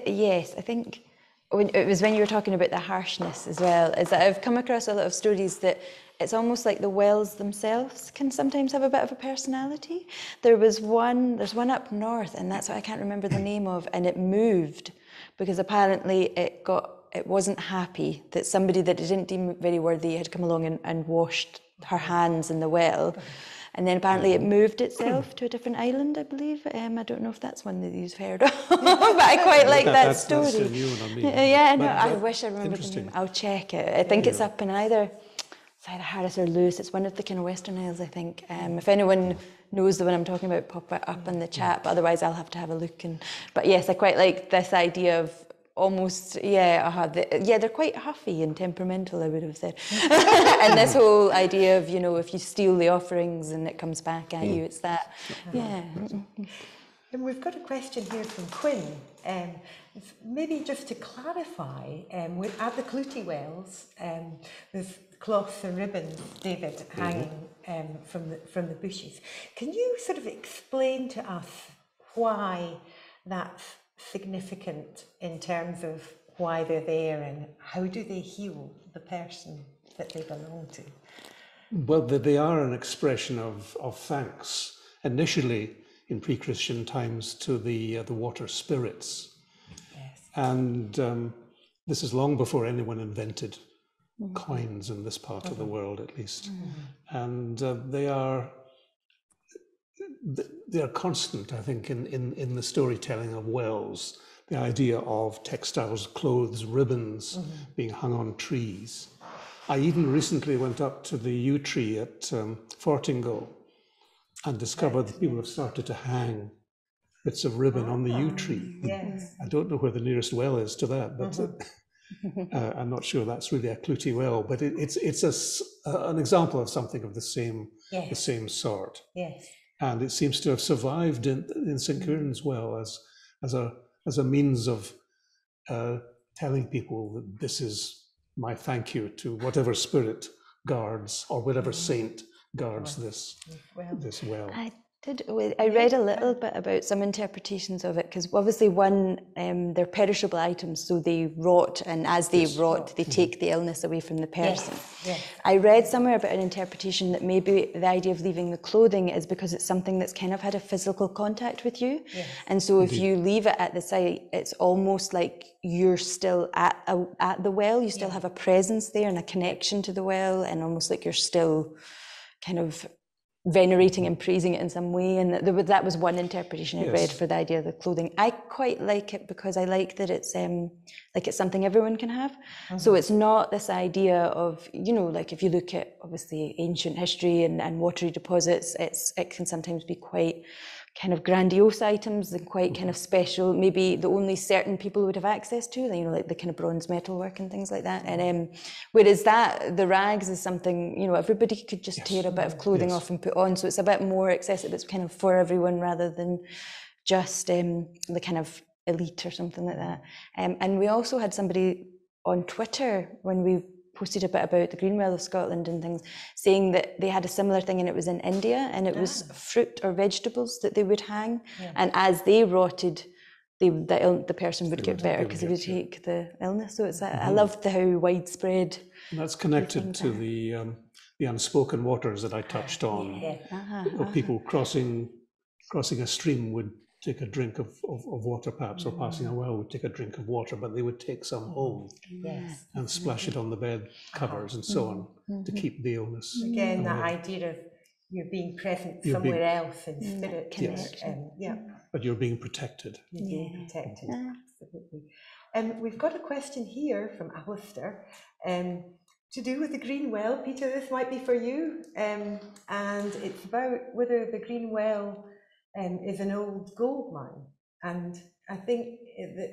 Yes, I think it was when you were talking about the harshness as well, is that I've come across a lot of stories that it's almost like the wells themselves can sometimes have a bit of a personality. There's one up north, and that's what I can't remember the name of, and it moved because apparently it wasn't happy that somebody that it didn't deem very worthy had come along and washed her hands in the well. And then apparently it moved itself to a different island, I believe. I don't know if that's one that you've heard of, but I quite like that story. That's a new one on me. Yeah, no, I wish I remembered the name. I'll check it. I think it's up in either Harris or Lewis. It's one of the kind of Western Isles, I think. If anyone knows the one I'm talking about, pop it up in the chat. But otherwise, I'll have to have a look. But yes, I quite like this idea of almost, they're quite huffy and temperamental, I would have said. And this whole idea of, you know, if you steal the offerings and it comes back at you, it's that, yeah. And we've got a question here from Quinn. Maybe just to clarify, at the Clitty Wells, there's cloths and ribbons, David, hanging from the bushes. Can you sort of explain to us why that's significant in terms of why they're there, and how do they heal the person that they belong to? Well, they are an expression of thanks, initially in pre-Christian times to the water spirits. Yes. And this is long before anyone invented coins in this part of the world, at least. And they are constant, I think, in the storytelling of wells. The idea of textiles, clothes, ribbons being hung on trees. I even recently went up to the yew tree at Fortingall and discovered that people have started to hang bits of ribbon on the yew tree. Yes. I don't know where the nearest well is to that, but I'm not sure that's really a Clitty Well, but it's an example of something of the same sort. Yes. And it seems to have survived in St. Kieran's Well as a means of telling people that this is my thank you to whatever spirit guards or whatever saint guards this well. I read a little bit about some interpretations of it, because obviously they're perishable items, so they rot, and as they rot, they take the illness away from the person. Yes. I read somewhere about an interpretation that maybe the idea of leaving the clothing is because it's something that's kind of had a physical contact with you. Yes. And so if you leave it at the site, it's almost like you're still at the well, you still have a presence there and a connection to the well, and almost like you're still kind of venerating and praising it in some way. And that was one interpretation I read for the idea of the clothing. I quite like it because I like that it's something everyone can have. So it's not this idea of, like if you look at obviously ancient history and watery deposits, it can sometimes be quite kind of grandiose items and quite kind of special, maybe the only certain people would have access to, like the kind of bronze metalwork and things like that. And whereas the rags is something, everybody could just tear a bit of clothing off and put on. So it's a bit more accessible. It's kind of for everyone rather than just the kind of elite or something like that. And we also had somebody on Twitter when we posted a bit about the Greenwell of Scotland and things, saying that they had a similar thing, and it was in India, and it was fruit or vegetables that they would hang, and as they rotted, the person would get better because they would take the illness. So it's I loved how widespread. And that's connected to the Unspoken Waters that I touched on. People crossing a stream would take a drink of water, perhaps, or passing a well would take a drink of water, but they would take some home and splash it on the bed covers and so on to keep the illness. Again, that idea of you're being present somewhere else in spirit. But you're being protected. You're being protected, absolutely. We've got a question here from Alistair to do with the Green Well. Peter, this might be for you. And it's about whether the Green Well is an old gold mine, and I think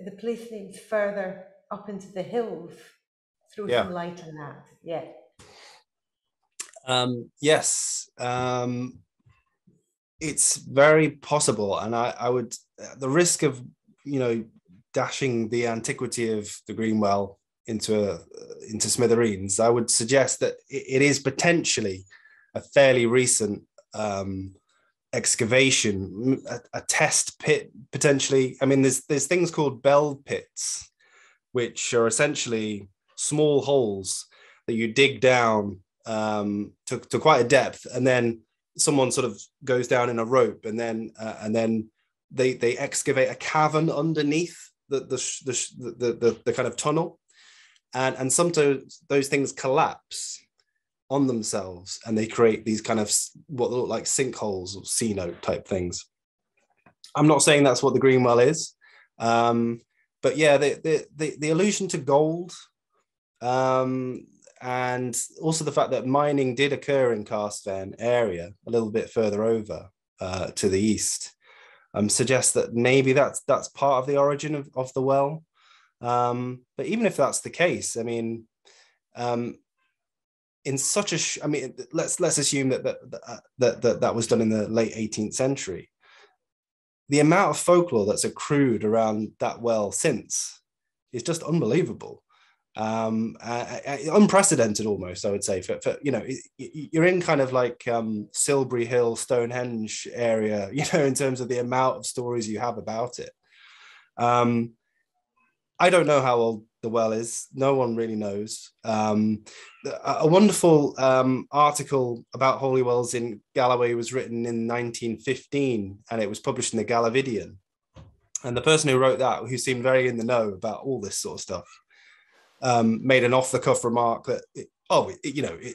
the place names further up into the hills throw some light on that. Yes, it's very possible, and I would, the risk of dashing the antiquity of the Green Well into smithereens, I would suggest that it is potentially a fairly recent excavation, a test pit potentially. I mean, there's things called bell pits, which are essentially small holes that you dig down to quite a depth, and then someone sort of goes down in a rope, and then they excavate a cavern underneath the kind of tunnel, and sometimes those things collapse on themselves, and they create these kind of what look like sinkholes or C note type things. I'm not saying that's what the Green Well is, but yeah, the allusion to gold, and also the fact that mining did occur in Carstfen area a little bit further over to the east, suggests that maybe that's part of the origin of the well. But even if that's the case, I mean, in such a, let's assume that was done in the late 18th century. The amount of folklore that's accrued around that well since is just unbelievable, unprecedented almost. I would say for you're in kind of like Silbury Hill, Stonehenge area, in terms of the amount of stories you have about it. I don't know how old the well is. No one really knows. A wonderful article about holy wells in Galloway was written in 1915, and it was published in the Gallovidian. And the person who wrote that, who seemed very in the know about all this sort of stuff, made an off-the-cuff remark that,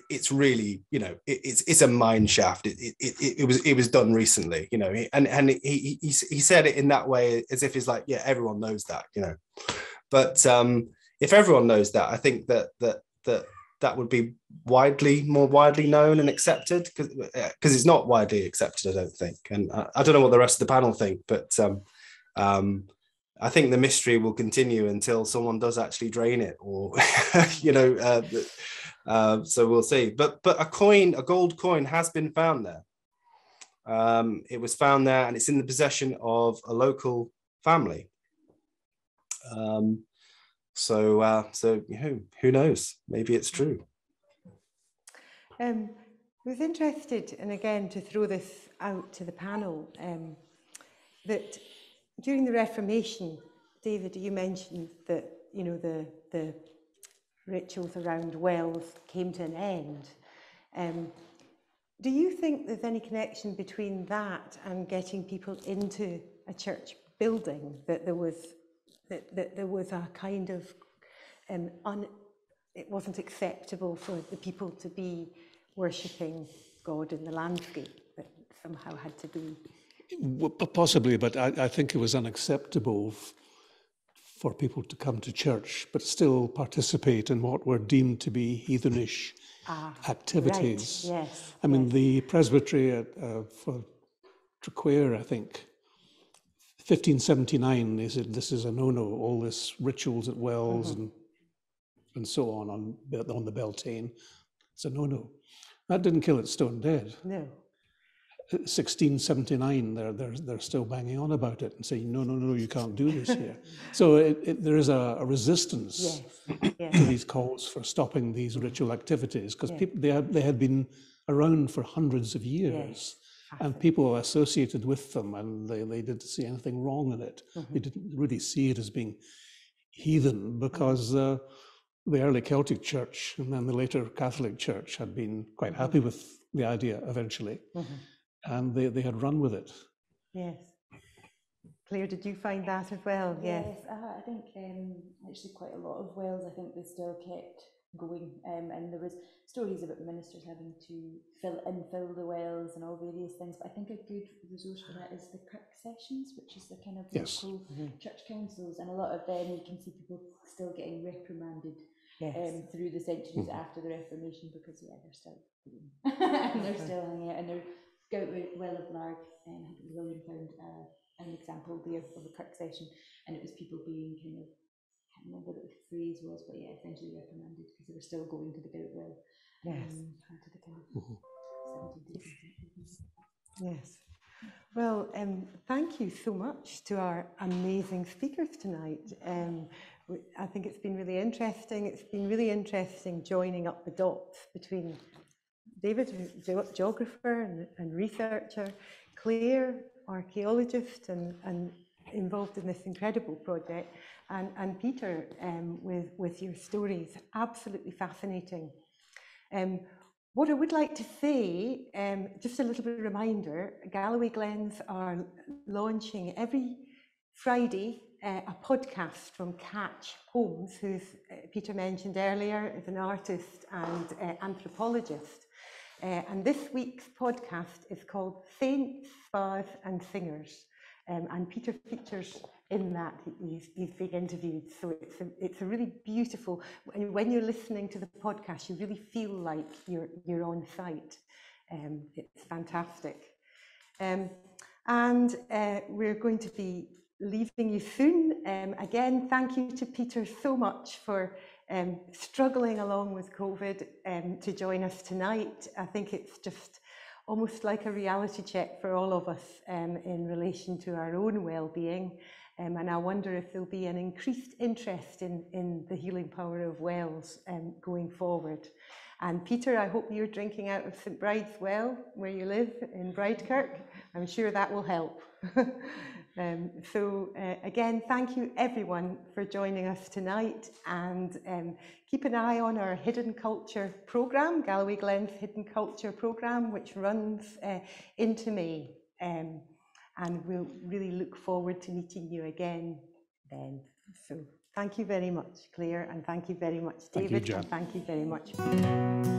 it's really, it's a mine shaft. It was done recently, and he said it in that way as if he's like, yeah, everyone knows that, But if everyone knows that, I think that would be more widely known and accepted, because it's not widely accepted, I don't think. And I don't know what the rest of the panel think, but I think the mystery will continue until someone does actually drain it, or so we'll see. But a gold coin has been found there. It was found there, and it's in the possession of a local family. So who knows? Maybe it's true. I was interested, and again to throw this out to the panel, that during the Reformation, David, you mentioned that the rituals around wells came to an end. Do you think there's any connection between that and getting people into a church building? That there was a kind of it wasn't acceptable for the people to be worshipping God in the landscape, that somehow had to be. Well, possibly, but I think it was unacceptable for people to come to church, but still participate in what were deemed to be heathenish activities. Right. Yes. I mean, the presbytery for Traquair, I think, 1579, they said this is a no-no, all this rituals at wells and so on the Beltane. It's a no-no. That didn't kill it stone dead. No. 1679, they're still banging on about it and saying, no, you can't do this here. So there is a resistance to these calls for stopping these ritual activities, because they had been around for hundreds of years, and people associated with them, and they didn't see anything wrong in it. They didn't really see it as being heathen, because the early Celtic Church and then the later Catholic Church had been quite happy with the idea eventually. And they had run with it. Yes. Claire, did you find that as well? Yes, I think actually quite a lot of wells, I think they still kept going. And there was stories about ministers having to fill the wells and all various things. But I think a good resource for that is the kirk sessions, which is the kind of local church councils. And a lot of them, you can see people still getting reprimanded through the centuries after the Reformation, because they're still going. And they're still hanging out. And they're Galloway Well of Larg, William found an example there of a kirk session, and it was people being kind of, I can't remember what the phrase was, but essentially reprimanded because they were still going to the Galloway Well. To the kind of 17th. Yes. Well, thank you so much to our amazing speakers tonight. I think it's been really interesting. It's been really interesting joining up the dots between David, geographer and researcher, Claire, archaeologist and involved in this incredible project, and Peter with your stories. Absolutely fascinating. What I would like to say, just a little bit of a reminder, Galloway Glens are launching every Friday a podcast from Catch Holmes, who's Peter mentioned earlier, is an artist and anthropologist. And this week's podcast is called Saints, Spas and Singers. And Peter features in that. He's being interviewed. So it's a really beautiful, when you're listening to the podcast, you really feel like you're on site. It's fantastic. And we're going to be leaving you soon. Again, thank you to Peter so much for struggling along with COVID to join us tonight. I think it's just almost like a reality check for all of us in relation to our own well-being. And I wonder if there'll be an increased interest in the healing power of wells going forward. And Peter, I hope you're drinking out of St Bride's Well, where you live in Bridekirk. I'm sure that will help. Again, thank you everyone for joining us tonight, and keep an eye on our Hidden Culture programme, Galloway Glens Hidden Culture programme, which runs into May. And we'll really look forward to meeting you again then. So thank you very much, Claire, and thank you very much, David, and thank you very much.